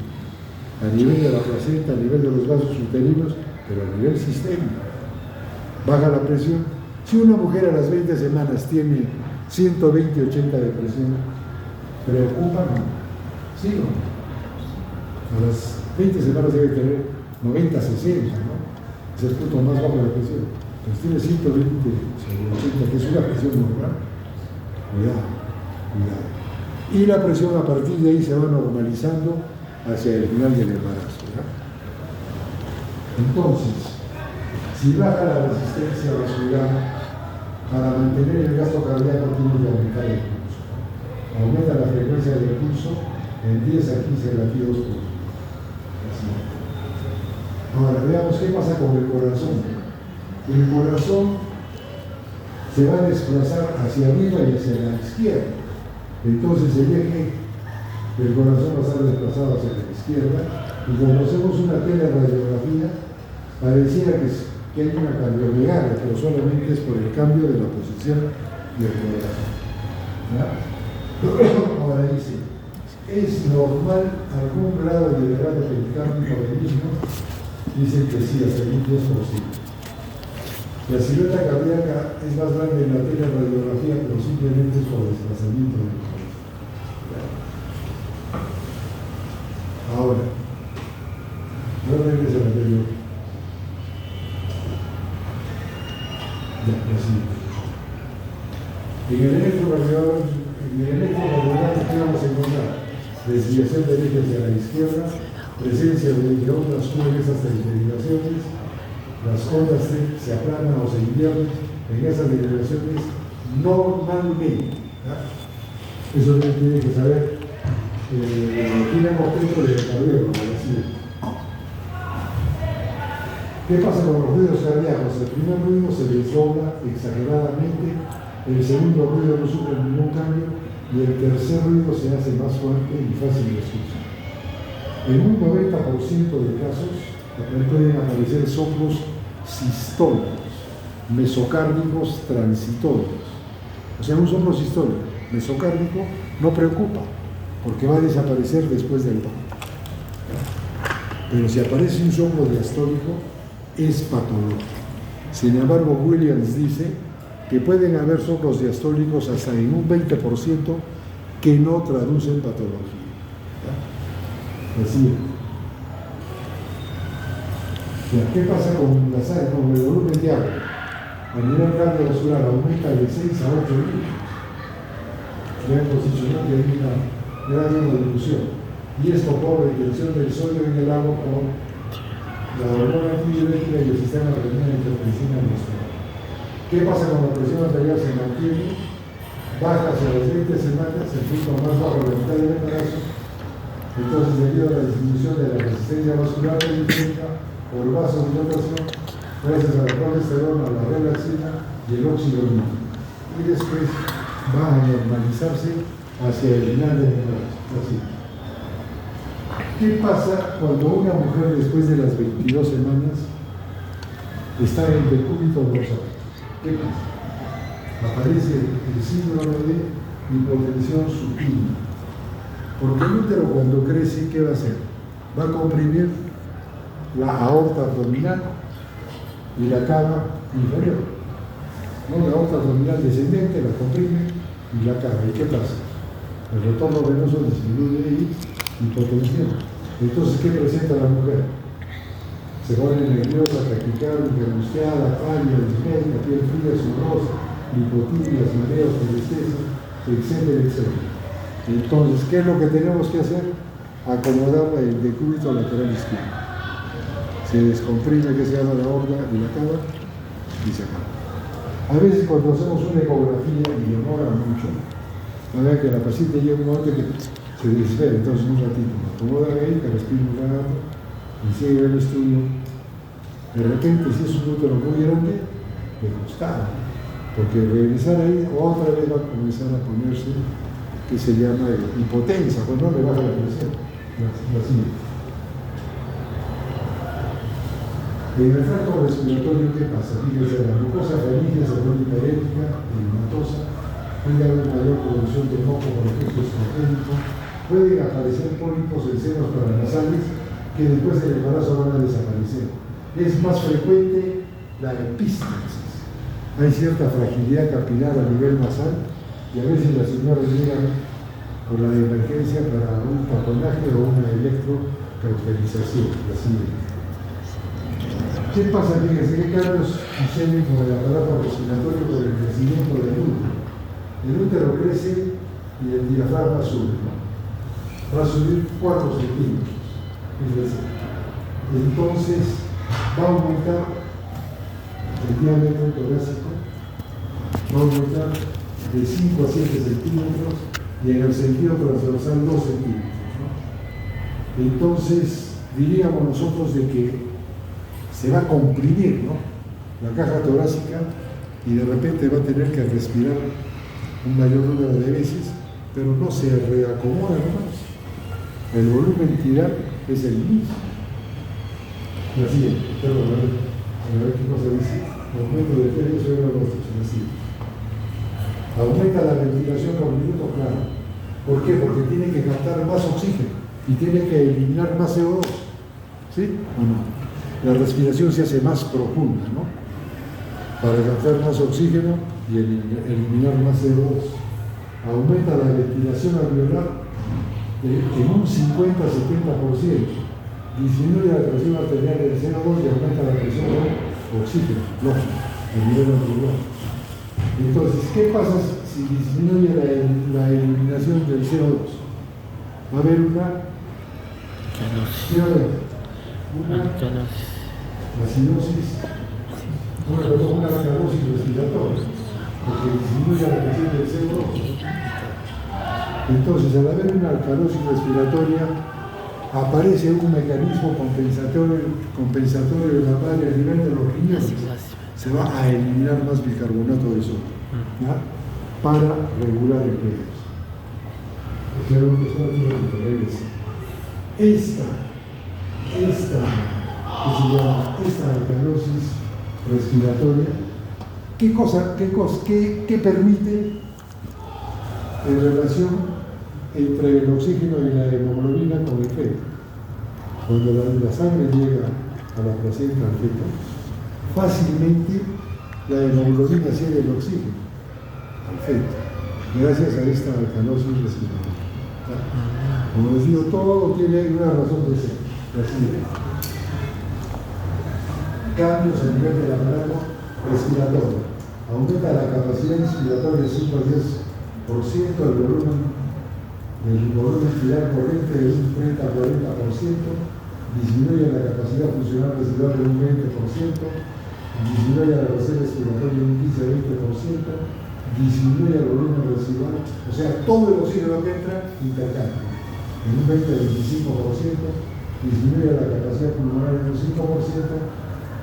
a nivel de la placenta, a nivel de los vasos uterinos, pero a nivel sistémico. Baja la presión. Si una mujer a las 20 semanas tiene 120-80 de presión, ¿preocupa? No. ¿Sí o no? A las 20 semanas debe tener 90-60, ¿no? Es el punto más bajo de presión. Pues tiene 120/80, que es una presión normal. Cuidado, cuidado. Y la presión a partir de ahí se va normalizando hacia el final del embarazo, ¿verdad? Entonces, si baja la resistencia vascular, para mantener el gasto cardíaco tiene que aumentar el pulso. Aumenta la frecuencia del pulso en 10 a 15 latidos por minuto. Ahora veamos qué pasa con el corazón. El corazón se va a desplazar hacia arriba y hacia la izquierda. Entonces el eje del corazón va a estar desplazado hacia la izquierda y cuando hacemos una teleradiografía pareciera que hay una cardiomegalia, pero solamente es por el cambio de la posición del corazón. Ahora dice, ¿es normal algún grado de derrame pericárdico del mismo? Dicen que sí, hasta el 10%. La silueta cardíaca es más grande en la teleradiografía, pero simplemente es por desplazamiento del corazón. Ahora, nuevamente es el anterior. En el electrocardiograma, ¿qué vamos a encontrar? Desviación del eje hacia la izquierda, presencia de ondas cúbicas hasta determinaciones, las ondas se aplanan o se invierten en esas determinaciones normalmente. Eso tiene que saber. Tenemos dentro del cardiólogo, así. ¿Qué pasa con los ruidos cardíacos? El primer ruido se desdobla exageradamente, el segundo ruido no sufre ningún cambio y el tercer ruido se hace más fuerte y fácil de escuchar. En un 90% de casos pueden aparecer soplos sistólicos, mesocárdicos transitorios. O sea, un soplo sistólico, mesocárdico, no preocupa, porque va a desaparecer después del tono. Pero si aparece un soplo diastólico, es patológico. Sin embargo, Williams dice que pueden haber soplos diastólicos hasta en un 20% que no traducen patología. Así es. ¿Qué pasa con el volumen de agua? A nivel cardiovascular aumenta de 6 a 8 litros. Vean posicionado que hay una gran dilución. Y esto por retención del sodio en el agua por la hormona antidiurética y el sistema de renina de interferencia muscular. ¿Qué pasa con la presión arterial? Se mantiene, baja hacia las 20 semanas, el punto más bajo de la mitad del embarazo. Entonces, debido a la disminución de la resistencia vascular periférica por vasodilatación, gracias a la progesterona, la relaxina y el óxido nítrico. Y después va a normalizarse hacia el final del embarazo. Así. ¿Qué pasa cuando una mujer después de las 22 semanas está en decúbito dorsal? ¿Qué pasa? Aparece el síndrome de hipotensión supina. Porque el útero cuando crece, ¿qué va a hacer? Va a comprimir la aorta abdominal y la cava inferior. ¿No? La aorta abdominal descendente la comprime y la cava. ¿Y qué pasa? El retorno venoso disminuye y hipotensión. Entonces, ¿qué presenta la mujer? Se pone nerviosa, taquicardia, angustiada, pálida, dismétrica, piel fría, sudorosa, lipotimias, mareos, tristeza, etcétera, etcétera. Entonces, ¿qué es lo que tenemos que hacer? Acomodar el decúbito lateral izquierdo. Se descomprime, que se llama la aorta y la cava, y se acaba. A veces cuando hacemos una ecografía y demora mucho, la verdad que la paciente llega un momento que se desespera, entonces un ratito, acomoda ahí, que respira un rato, y sigue el estudio. De repente, si es un útero muy grande, le costaba, porque regresar ahí otra vez va a comenzar a ponerse, que se llama hipotensa, pues no le baja la presión. Así. En el tracto respiratorio, ¿qué pasa? Fíjense, la glucosa faríngea se vuelve hiperética, elimatosa, puede haber mayor producción de moco por efecto estrogénico, pueden aparecer pólipos en senos paranasales que después del embarazo van a desaparecer. Es más frecuente la epístasis. Hay cierta fragilidad capilar a nivel nasal y a veces las señoras llegan por la emergencia para un taponaje o una electrocauterización. ¿Qué pasa? Fíjense, ¿qué cambios suceden con el aparato respiratorio por el crecimiento del útero? El útero crece y el diafragma sube, ¿no? Va a subir 4 centímetros. Entonces va a aumentar el diámetro torácico, va a aumentar de 5 a 7 centímetros y en el sentido transversal 2 centímetros, ¿no? Entonces diríamos nosotros de que se va a comprimir, ¿no?, la caja torácica y de repente va a tener que respirar un mayor número de veces, pero no se reacomoda nomás. El volumen tirar es el mismo. La siguiente, perdón, a ver qué cosa dice. Aumento de peso sobre la siguiente. Aumenta la ventilación por minuto, claro. ¿Por qué? Porque tiene que captar más oxígeno y tiene que eliminar más CO2. ¿Sí o no? La respiración se hace más profunda, ¿no?, para captar más oxígeno y eliminar más CO2. Aumenta la ventilación alveolar en un 50-70%. Disminuye la presión arterial del CO2 y aumenta la presión de oxígeno, lógico, a nivel alveolar. Entonces, ¿qué pasa si disminuye la eliminación del CO2? Va a haber una acidosis, una alcalosis respiratoria, porque disminuye la presión del CO2. Entonces, al haber una alcalosis respiratoria, aparece un mecanismo compensatorio de la madre a nivel de los riñones. Se va a eliminar más bicarbonato de sodio, ¿ya?, para regular el pH. Esta alcalosis respiratoria, ¿qué permite en relación entre el oxígeno y la hemoglobina con el feto? Cuando la sangre llega a la placenta al feto, fácilmente la hemoglobina cede el oxígeno al feto, gracias a esta alcalosis respiratoria. Como les digo, todo tiene una razón de ser. Cambios a nivel del aparato respiratorio. Aumenta la capacidad inspiratoria de 5 a 10%, el volumen tirar corriente de un 30 a 40%, disminuye la capacidad funcional residual de un 20%, disminuye la velocidad respiratoria de un 15 a 20%, disminuye el volumen residual, o sea, todo el oxígeno que entra intercambia en un 20 a 25%, disminuye la capacidad pulmonar en un 5%,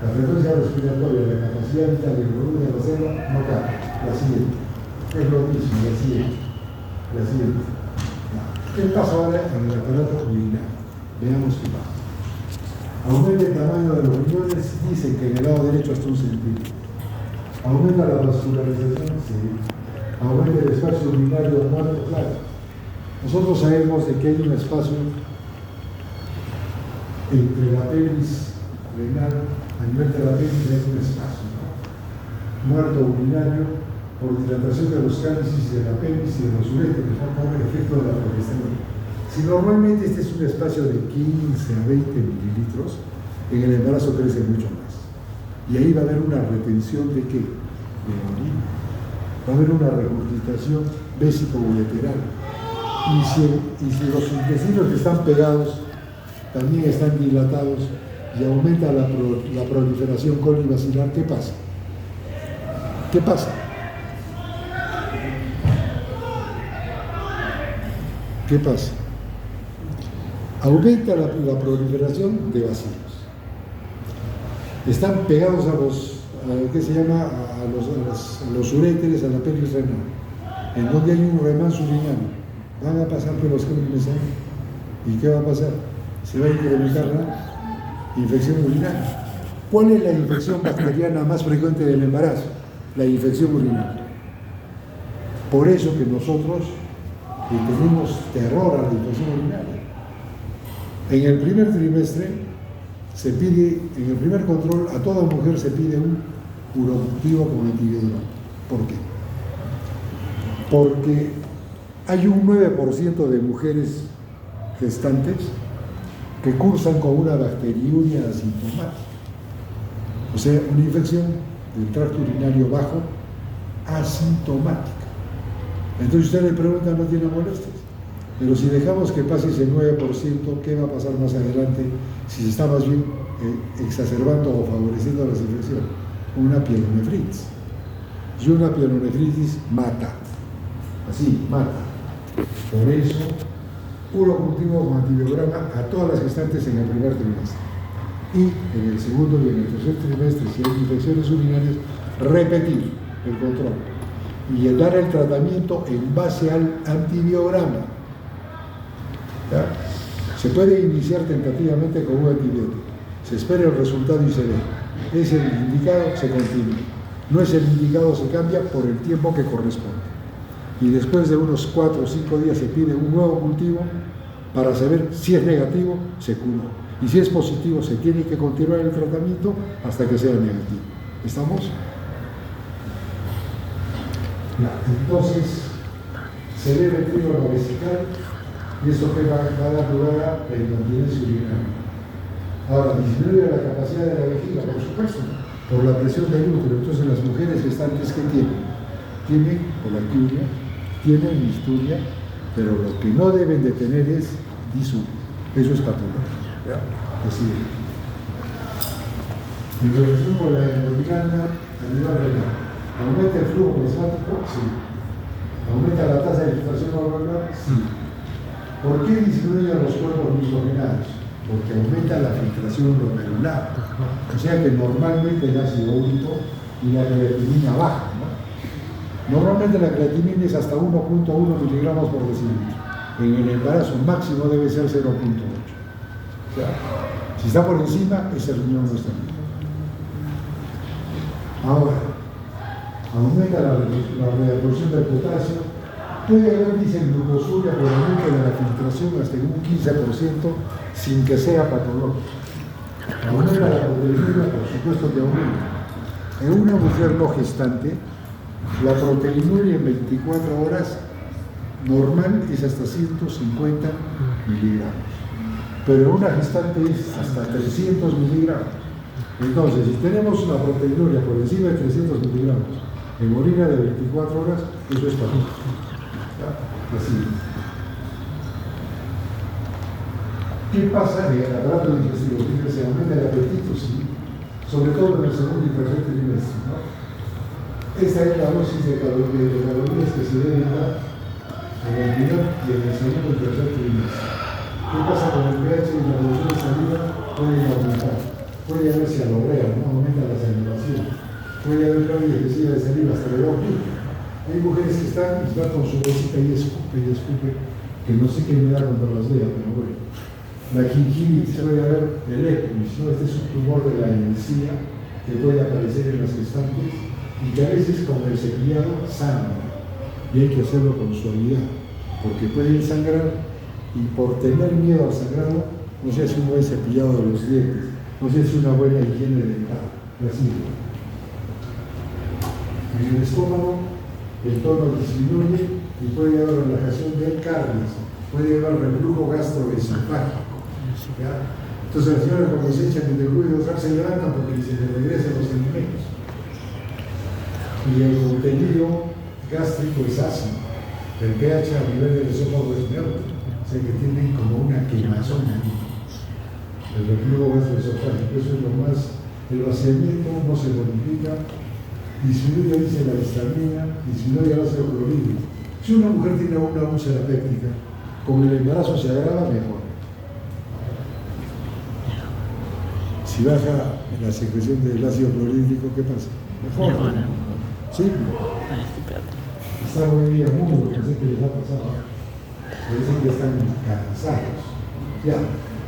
la frecuencia respiratoria, la capacidad vital y el volumen de reserva no cambia. La siguiente. Es lo mismo, la siguiente. ¿Qué pasa ahora en el aparato urinario? Veamos qué pasa. Aumenta el tamaño de los riñones, dicen que en el lado derecho hasta 1 centímetro. Aumenta la vascularización, sí. Aumenta el espacio urinario muerto, claro. Nosotros sabemos de que hay un espacio entre la pelvis renal, a nivel de la pelvis hay un espacio, ¿no?, muerto urinario por dilatación de los cálices de la pelvis y de los uréteres, ¿no?, por el efecto de la progesterona. Si normalmente este es un espacio de 15 a 20 mililitros, en el embarazo crece mucho más. Y ahí va a haber una retención de ¿qué? De orina. Va a haber una regurgitación vésico-ureteral. Y si los intestinos que están pegados también están dilatados y aumenta la proliferación colibasilar, ¿qué pasa? ¿Qué pasa? ¿Qué pasa? Aumenta la proliferación de bacilos. Están pegados a los uréteres, a la pelvis renal, en donde hay un remanso urinario. Van a pasar por los crímenes ahí. ¿Y qué va a pasar? Se va a incrementar la infección urinaria. ¿Cuál es la infección bacteriana más frecuente del embarazo? La infección urinaria. Por eso que nosotros y tenemos terror a la infección urinaria. En el primer trimestre se pide, en el primer control, a toda mujer se pide un urocultivo con antibiótico. ¿Por qué? Porque hay un 9% de mujeres gestantes que cursan con una bacteriuria asintomática, o sea, una infección del tracto urinario bajo asintomática. Entonces usted le pregunta, ¿no tiene molestias? Pero si dejamos que pase ese 9%, ¿qué va a pasar más adelante si se está más bien exacerbando o favoreciendo las infecciones? Una pielonefritis. Y una pielonefritis mata. Así, mata. Por eso, urocultivo con antibiograma a todas las gestantes en el primer trimestre. Y en el segundo y en el tercer trimestre, si hay infecciones urinarias, repetir el control y dar el tratamiento en base al antibiograma. ¿Ya? Se puede iniciar tentativamente con un antibiótico, se espera el resultado y se ve. Es el indicado, se continúa. No es el indicado, se cambia por el tiempo que corresponde. Y después de unos 4 o 5 días se pide un nuevo cultivo para saber si es negativo, se cura. Y si es positivo, se tiene que continuar el tratamiento hasta que sea negativo. ¿Estamos? Entonces, se debe trío la vesical y eso que va a dar lugar a la incontinencia urinaria. Ahora, disminuye la capacidad de la vejiga, por supuesto, por la presión del útero. Entonces, las mujeres gestantes, ¿qué tienen polacturia, tienen misturia, pero lo que no deben de tener es disuria. Eso es patológico. Así es. En relación con la hemodinamia a nivel renal, ¿aumenta el flujo plasmático? Sí. ¿Aumenta la tasa de filtración orgánica? Sí. ¿Por qué disminuyen los cuerpos nitrogenados? Porque aumenta la filtración glomerular. O sea que normalmente el ácido úrico y la creatinina baja, ¿no? Normalmente la creatinina es hasta 1.1 miligramos por decilitro. En el embarazo máximo debe ser 0.8. O sea, si está por encima, ese riñón no está bien. Ahora, aumenta la reabsorción del potasio. Puede haber disglucosuria por aumento de la filtración hasta un 15% sin que sea patológico. Aumenta la proteína, por supuesto que aumenta. En una mujer no gestante, la proteinuria en 24 horas normal es hasta 150 miligramos. Pero una gestante es hasta 300 miligramos. Entonces, si tenemos una proteinuria por encima de 300 miligramos en orina de 24 horas, eso es patológico. Así. ¿Qué pasa en el aparato digestivo? Se aumenta el apetito, sí, sobre todo en el segundo y tercer trimestre, ¿no? Esta es la dosis de calorías que se deben dar en el primer y en el segundo y tercer trimestre. ¿Qué pasa con el pH y la reducción de saliva? Pueden aumentar. Puede haber cialorrea, ¿no? Aumenta la salivación. Puede haber cambio excesiva de saliva hasta de 2 litros. Hay mujeres que están con su bolsita y escupe, que no sé qué me da contra las veas, pero bueno. La gingivitis puede haber electris, ¿no? Este es un tumor de la encía que puede aparecer en las gestantes y que a veces con el cepillado sangra. Y hay que hacerlo con suavidad, porque pueden sangrar y por tener miedo al sangrado no se hace un buen cepillado de los dientes, no se hace una buena higiene dental. Así. En el estómago el tono disminuye y puede haber relajación del carnes, puede haber reflujo gastroesofágico. ¿Ya? Entonces las señoras cuando se echan el ruido se levantan porque se les regresan los alimentos. Y el contenido gástrico es ácido, el pH a nivel del esófago es neutro, o sea que tienen como una quemazón ahí. El reflujo gastroesofágico, eso es lo más, el vaciamiento no se modifica. Disminuye, dice la histamina, disminuye el ácido clorhídrico. Si una mujer tiene una úlcera péptica, con el embarazo se agrava, mejor. Si baja la secreción del ácido clorhídrico, ¿qué pasa? Mejor. Sí. Está hoy día mundo, no sé qué les ha pasado. Parece que están cansados. Ya.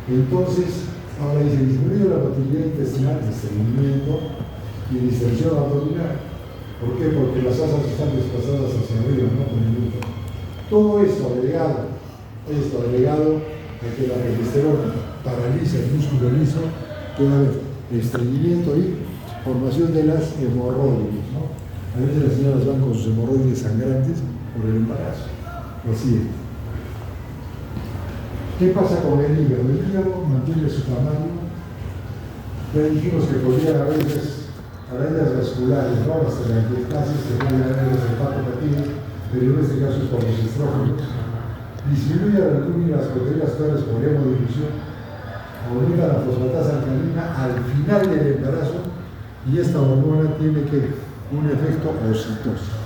Entonces, ahora dice, disminuye la motilidad intestinal, estreñimiento y distensión abdominal. ¿Por qué? Porque las asas están desplazadas hacia arriba, no con el útero. Todo esto agregado a que la progesterona paraliza el músculo liso, puede haber estreñimiento y formación de las hemorroides, ¿no? A veces las señoras van con sus hemorroides sangrantes por el embarazo. Así es. ¿Qué pasa con el hígado? El hígado mantiene su tamaño. Ya dijimos que podría haber arañas vasculares, ¿no? Las telangiectasias que pueden haber los hepatopatinas, pero en este caso es por los estrógenos. Disminuye la albúmina y las proteínas claras por hemodilución, aumenta la fosfatasa alcalina al final del embarazo y esta hormona tiene un efecto oxitocina.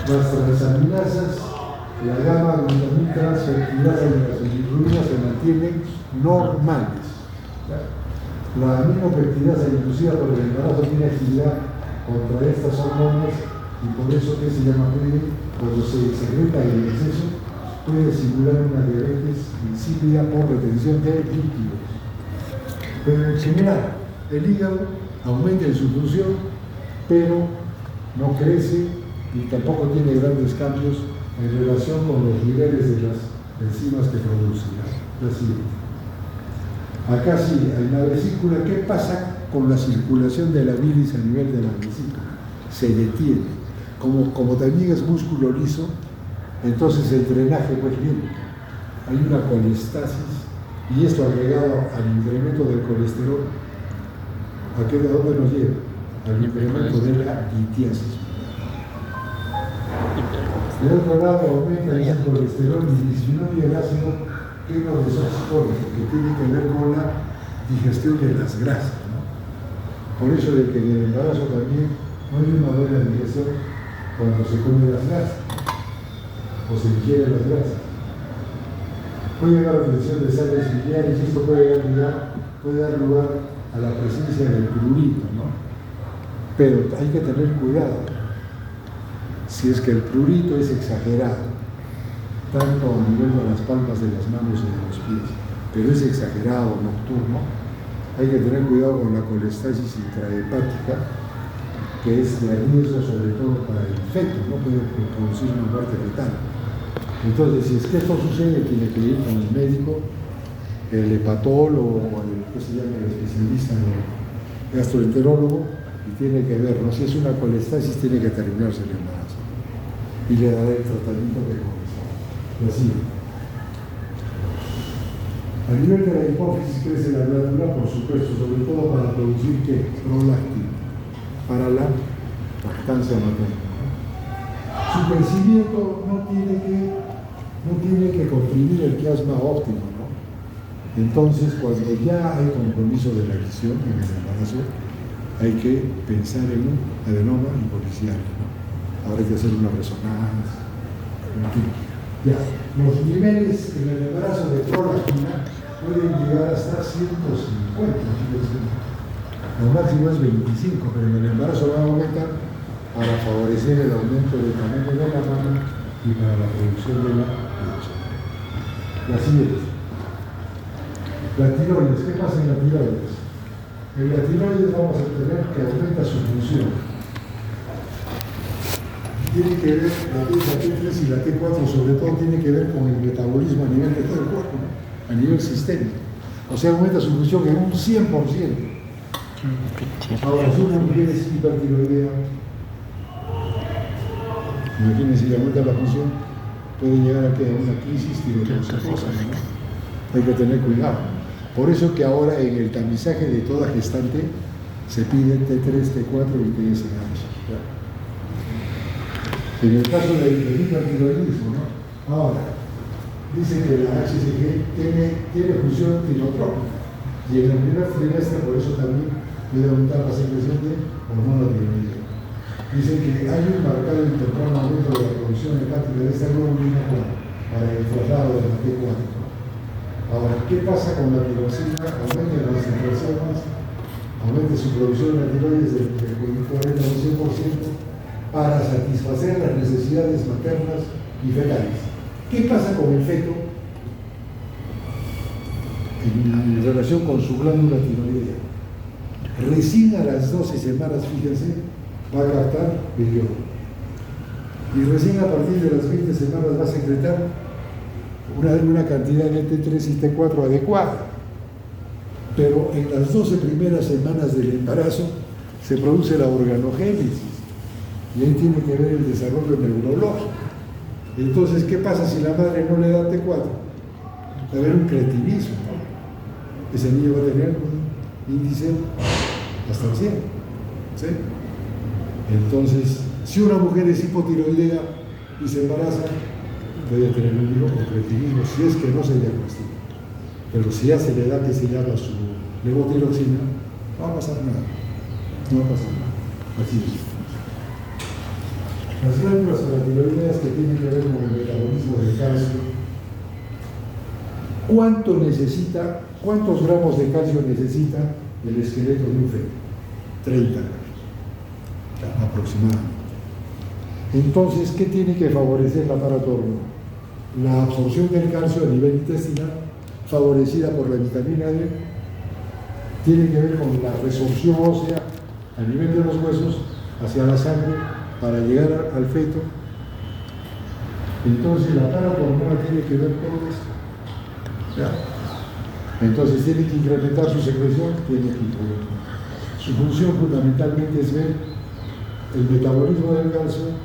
Las transaminasas, la gamma glutamiltransferquinasa y las bilirrubinas se mantienen normales. La aminopeptidasa inducida por el embarazo tiene actividad contra estas hormonas y por eso que se llama cuando se secreta en exceso puede simular una diabetes insípida por retención de líquidos. Pero en general, el hígado aumenta en su función, pero no crece y tampoco tiene grandes cambios en relación con los niveles de las enzimas que produce. La siguiente. Acá sí, en la vesícula, ¿qué pasa con la circulación de la bilis a nivel de la vesícula? Se detiene. Como también es músculo liso, entonces el drenaje pues bien. Hay una colestasis y esto agregado al incremento del colesterol, ¿a dónde nos lleva? Al incremento de la litiasis. De otro lado, aumenta el colesterol y disminuye el ácido henodesoxicólico, que tiene que ver con la digestión de las grasas, ¿no? Por eso de que en el embarazo también no hay una buena digestión cuando se come las grasas o se ingiere las grasas. Puede llegar a la presión de sales biliares y esto puede dar lugar a la presencia del prurito, ¿no? Pero hay que tener cuidado si es que el prurito es exagerado, tanto a nivel de las palmas de las manos y de los pies, pero es exagerado, nocturno, hay que tener cuidado con la colestasis intrahepática, que es de riesgo sobre todo para el feto, no puede producir una muerte fetal. Entonces, si es que esto sucede, tiene que ir con el médico, el hepatólogo o el especialista, el gastroenterólogo, y tiene que ver, ¿no? Si es una colestasis, tiene que terminarse el embarazo y le dará el tratamiento que corresponde. Así. A nivel de la hipófisis crece la glándula, por supuesto, sobre todo para producir ¿qué? Prolactina, para la lactancia materna. Su crecimiento no tiene que comprimir el quiasma óptimo, ¿no? Entonces, cuando ya hay compromiso de la visión en el embarazo, hay que pensar en un adenoma hipoficial, ¿no? Ahora hay que hacer una resonancia. Ya, los niveles en el embarazo de prolactina pueden llegar hasta 150. Lo máximo es 25, pero en el embarazo va a aumentar para favorecer el aumento del tamaño de la mama y para la producción de la leche. La siguiente. La tiroides. ¿Qué pasa en la tiroides? En la tiroides vamos a tener que aumenta su función. Tiene que ver, la T3 y la T4 sobre todo tiene que ver con el metabolismo a nivel de todo el cuerpo, ¿no? A nivel sistémico. O sea, aumenta su función en un 100%. Ahora, si una mujer es hipertiroidea, imagínense si aumenta la función, puede llegar a una crisis tiroidosa, ¿no? Hay que tener cuidado. Por eso que ahora en el tamizaje de toda gestante se pide T3, T4 y TSH. En el caso del hipertiroidismo, ¿no? Ahora, dice que la HCG tiene función tinotrópica y en el primer trimestre por eso también puede aumentar la secreción de hormona tiroidea. Dice que hay un marcado y temprano aumento de la producción hepática de esta globulina para el traslado de la T4. Ahora, ¿qué pasa con la tirosina? Aumenta las infecciones, aumenta su producción de la tiroides del 40 al 100%, para satisfacer las necesidades maternas y fetales. ¿Qué pasa con el feto en relación con su glándula tiroidea? Recién a las 12 semanas, fíjense, va a captar periodo. Y recién a partir de las 20 semanas va a secretar una cantidad de T3 y T4 adecuada. Pero en las 12 primeras semanas del embarazo se produce la organogénesis y ahí tiene que ver el desarrollo neurológico. Entonces, ¿qué pasa si la madre no le da T4? Va a haber un cretinismo, ¿no? Ese niño va a tener un índice hasta el 100, ¿sí? Entonces, si una mujer es hipotiroidea y se embaraza, puede tener un hijo con cretinismo, si es que no se diagnostica. Pero si ya se le da que se llama su levotiroxina, no va a pasar nada. No va a pasar nada. Así es. Las glándulas paratiroideas que tienen que ver con el metabolismo del calcio, ¿cuántos gramos de calcio necesita el esqueleto de un feto? 30 gramos, aproximadamente. Entonces, ¿qué tiene que favorecer la aparato hormonal? La absorción del calcio a nivel intestinal, favorecida por la vitamina D, tiene que ver con la resorción ósea a nivel de los huesos hacia la sangre para llegar al feto. Entonces la aparato hormonal tiene que ver con esto. ¿Ya? Entonces tiene que incrementar su secreción, tiene que incrementar. Su función fundamentalmente es ver el metabolismo del calcio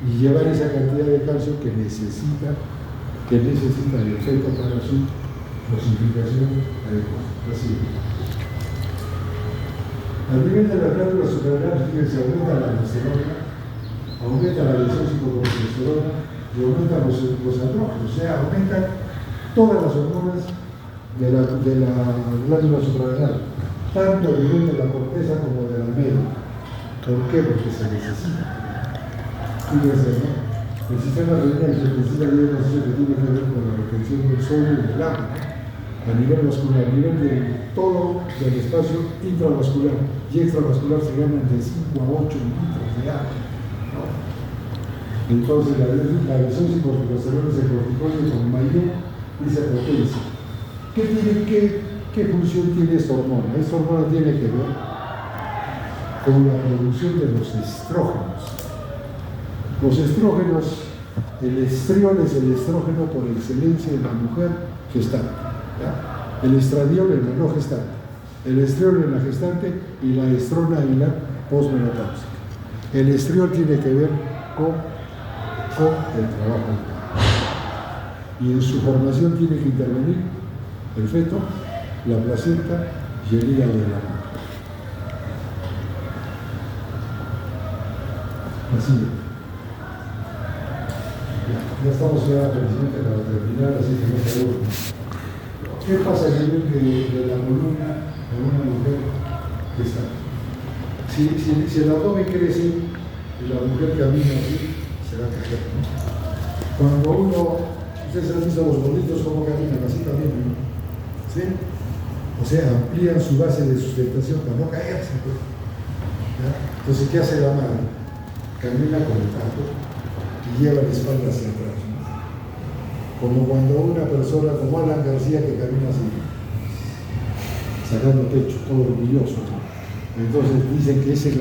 y llevar esa cantidad de calcio que necesita el feto para su dosificación adecuada. Así es. Al nivel de las glándulas suprarrenales, fíjense, aumenta la aldosterona, aumenta la lisócico-progesterona y aumentan los andrógenos, o sea, aumentan todas las hormonas de la glándula suprarrenal, tanto a nivel de la corteza como de la médula. ¿Por qué? Porque se necesita. Fíjense, ¿no? El sistema renal y el sistema de que tiene que ver con la retención del sodio y del agua, ¿no? A nivel vascular, a nivel de todo el espacio intravascular y extravascular se ganan de 5 a 8 litros de agua, ¿no? Entonces la lisócico-progesterona es el corticoide con mayor potencia. ¿Qué función tiene esta hormona? Esta hormona tiene que ver con la producción de los estrógenos. Los estrógenos, el estriol es el estrógeno por excelencia en la mujer gestante. ¿Ya? El estradiol en la no gestante, el estriol en la gestante y la estrona en la posmenopáusica. El estriol tiene que ver con el trabajo y en su formación tiene que intervenir el feto, la placenta y el hígado de la madre. Así ya estamos felizmente para terminar, así que no se aburren. ¿Qué pasa a nivel de la columna de una mujer que está? Si el abdomen crece y la mujer camina así, se va a caer, ¿no? Cuando ustedes han visto a los gorditos cómo caminan, así caminan, ¿no? ¿Sí? O sea, amplían su base de sustentación para no caerse, pues. ¿Ya? Entonces, ¿qué hace la madre? Camina con el taco y lleva la espalda hacia atrás, ¿no? Como cuando una persona como Alan García que camina así, sacando pecho, todo orgulloso, ¿no? Entonces dicen que esa es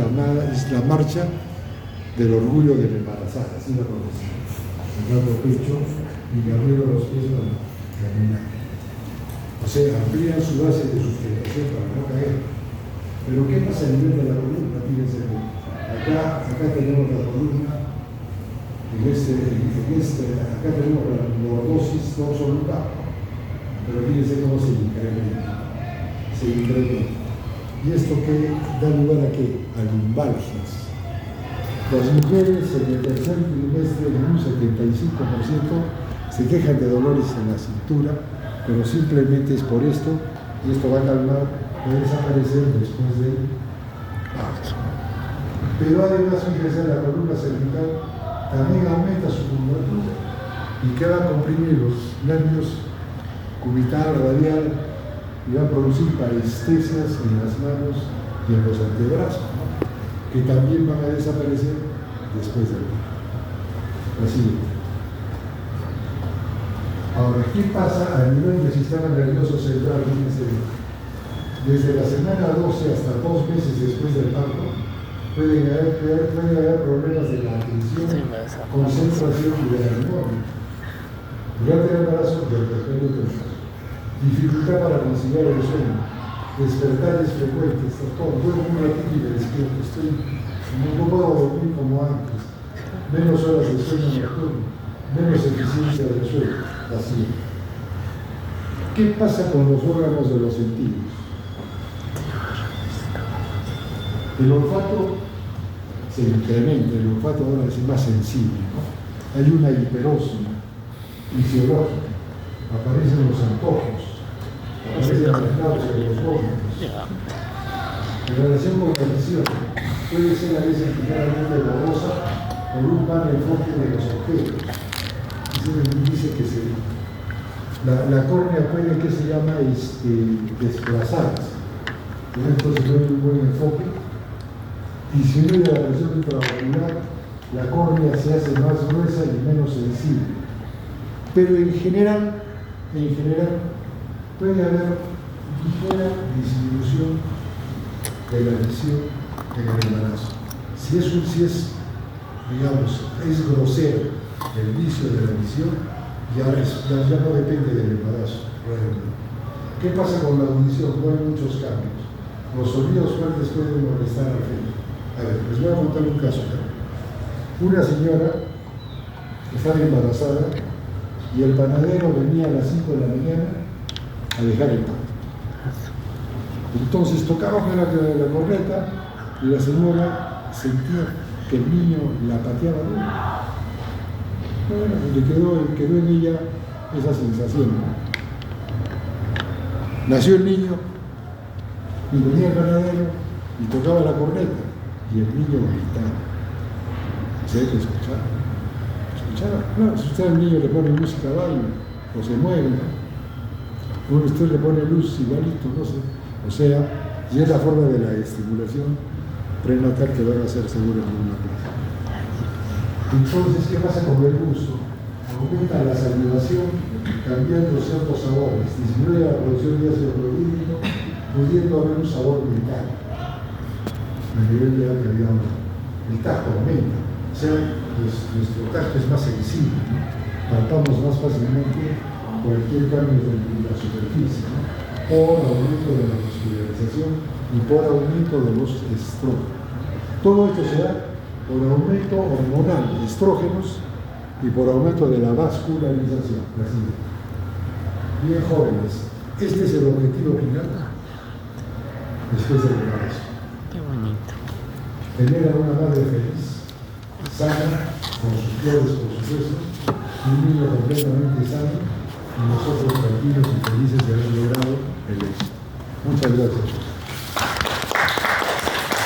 la marcha del orgullo de la embarazada, así la conocen, sacando pecho y arriba los pies para caminar. O sea, amplían su base de sustentación para no caer. Pero ¿qué pasa a nivel de la columna? Fíjense, acá tenemos la columna. Acá tenemos la lordosis dorsolumbar, pero fíjense cómo se incrementa. ¿Y esto qué da lugar a qué? A lumbalgias. Las mujeres en el tercer trimestre en un 75% se quejan de dolores en la cintura, pero simplemente es por esto, y esto va a calmar, va a desaparecer después del parto. Pero además, fíjense, la columna cervical también aumenta su curvatura y que va a comprimir los nervios cubital, radial y va a producir parestesias en las manos y en los antebrazos, ¿no? Que también van a desaparecer después del parto. Así. Ahora, ¿qué pasa a nivel del sistema nervioso central? Fíjense, desde la semana 12 hasta 2 meses después del parto, puede haber problemas de la atención, concentración y de la memoria. Durante el embarazo, dificultad para conciliar el sueño, despertares frecuentes, todo, duermo un ratito y me despierto, no puedo dormir como antes, menos horas de sueño nocturno, menos eficiencia del sueño, así. ¿Qué pasa con los órganos de los sentidos? El olfato se incrementa, el olfato ahora es más sensible, ¿no? Hay una hiperosmia fisiológica, aparecen los antojos, aparecen las náuseas de los vómitos. En relación con la visión, puede ser a veces ligeramente borrosa por un mal enfoque de los objetos. Dice que la córnea puede, que se llama, desplazarse. Entonces no hay un buen enfoque. Disminuye la presión intraocular, la córnea se hace más gruesa y menos sensible. Pero en general puede haber ligera disminución de la visión en el embarazo. Si es grosero el vicio de la visión, ya no depende del embarazo, realmente. ¿Qué pasa con la audición? No hay muchos cambios. Los sonidos fuertes pueden molestar al feto. A ver, les voy a contar un caso acá. Una señora estaba embarazada y el panadero venía a las 5 de la mañana a dejar el pan. Entonces tocaba la corneta y la señora sentía que el niño la pateaba duro. Bueno, le quedó en ella esa sensación. Nació el niño y venía el panadero y tocaba la corneta y el niño gritaba. ¿Se hay que escuchar? No, si usted al niño le pone música, baila o se mueve, ¿no? O usted le pone luz igualito, no sé. O sea, y es la forma de la estimulación prenatal que van a ser seguro en una clase. Entonces, ¿qué pasa con el gusto? Aumenta la salivación cambiando ciertos sabores, disminuye la producción de ácido clorhídrico, pudiendo haber un sabor metálico a nivel de la calidad oral. El tacto aumenta, o sea, nuestro tacto es más sensible, ¿no? Palpamos más fácilmente cualquier cambio de la superficie, ¿no? Por aumento de la vascularización y por aumento de los estrógenos. Todo esto se da por aumento hormonal, estrógenos, y por aumento de la vascularización. Bien, jóvenes, este es el objetivo final después del embarazo. Qué bonito. Tener a una madre feliz, sana, con sus flores, con sus huesos, y un niño completamente sano, y nosotros tranquilos y felices de haber logrado el éxito. Muchas gracias.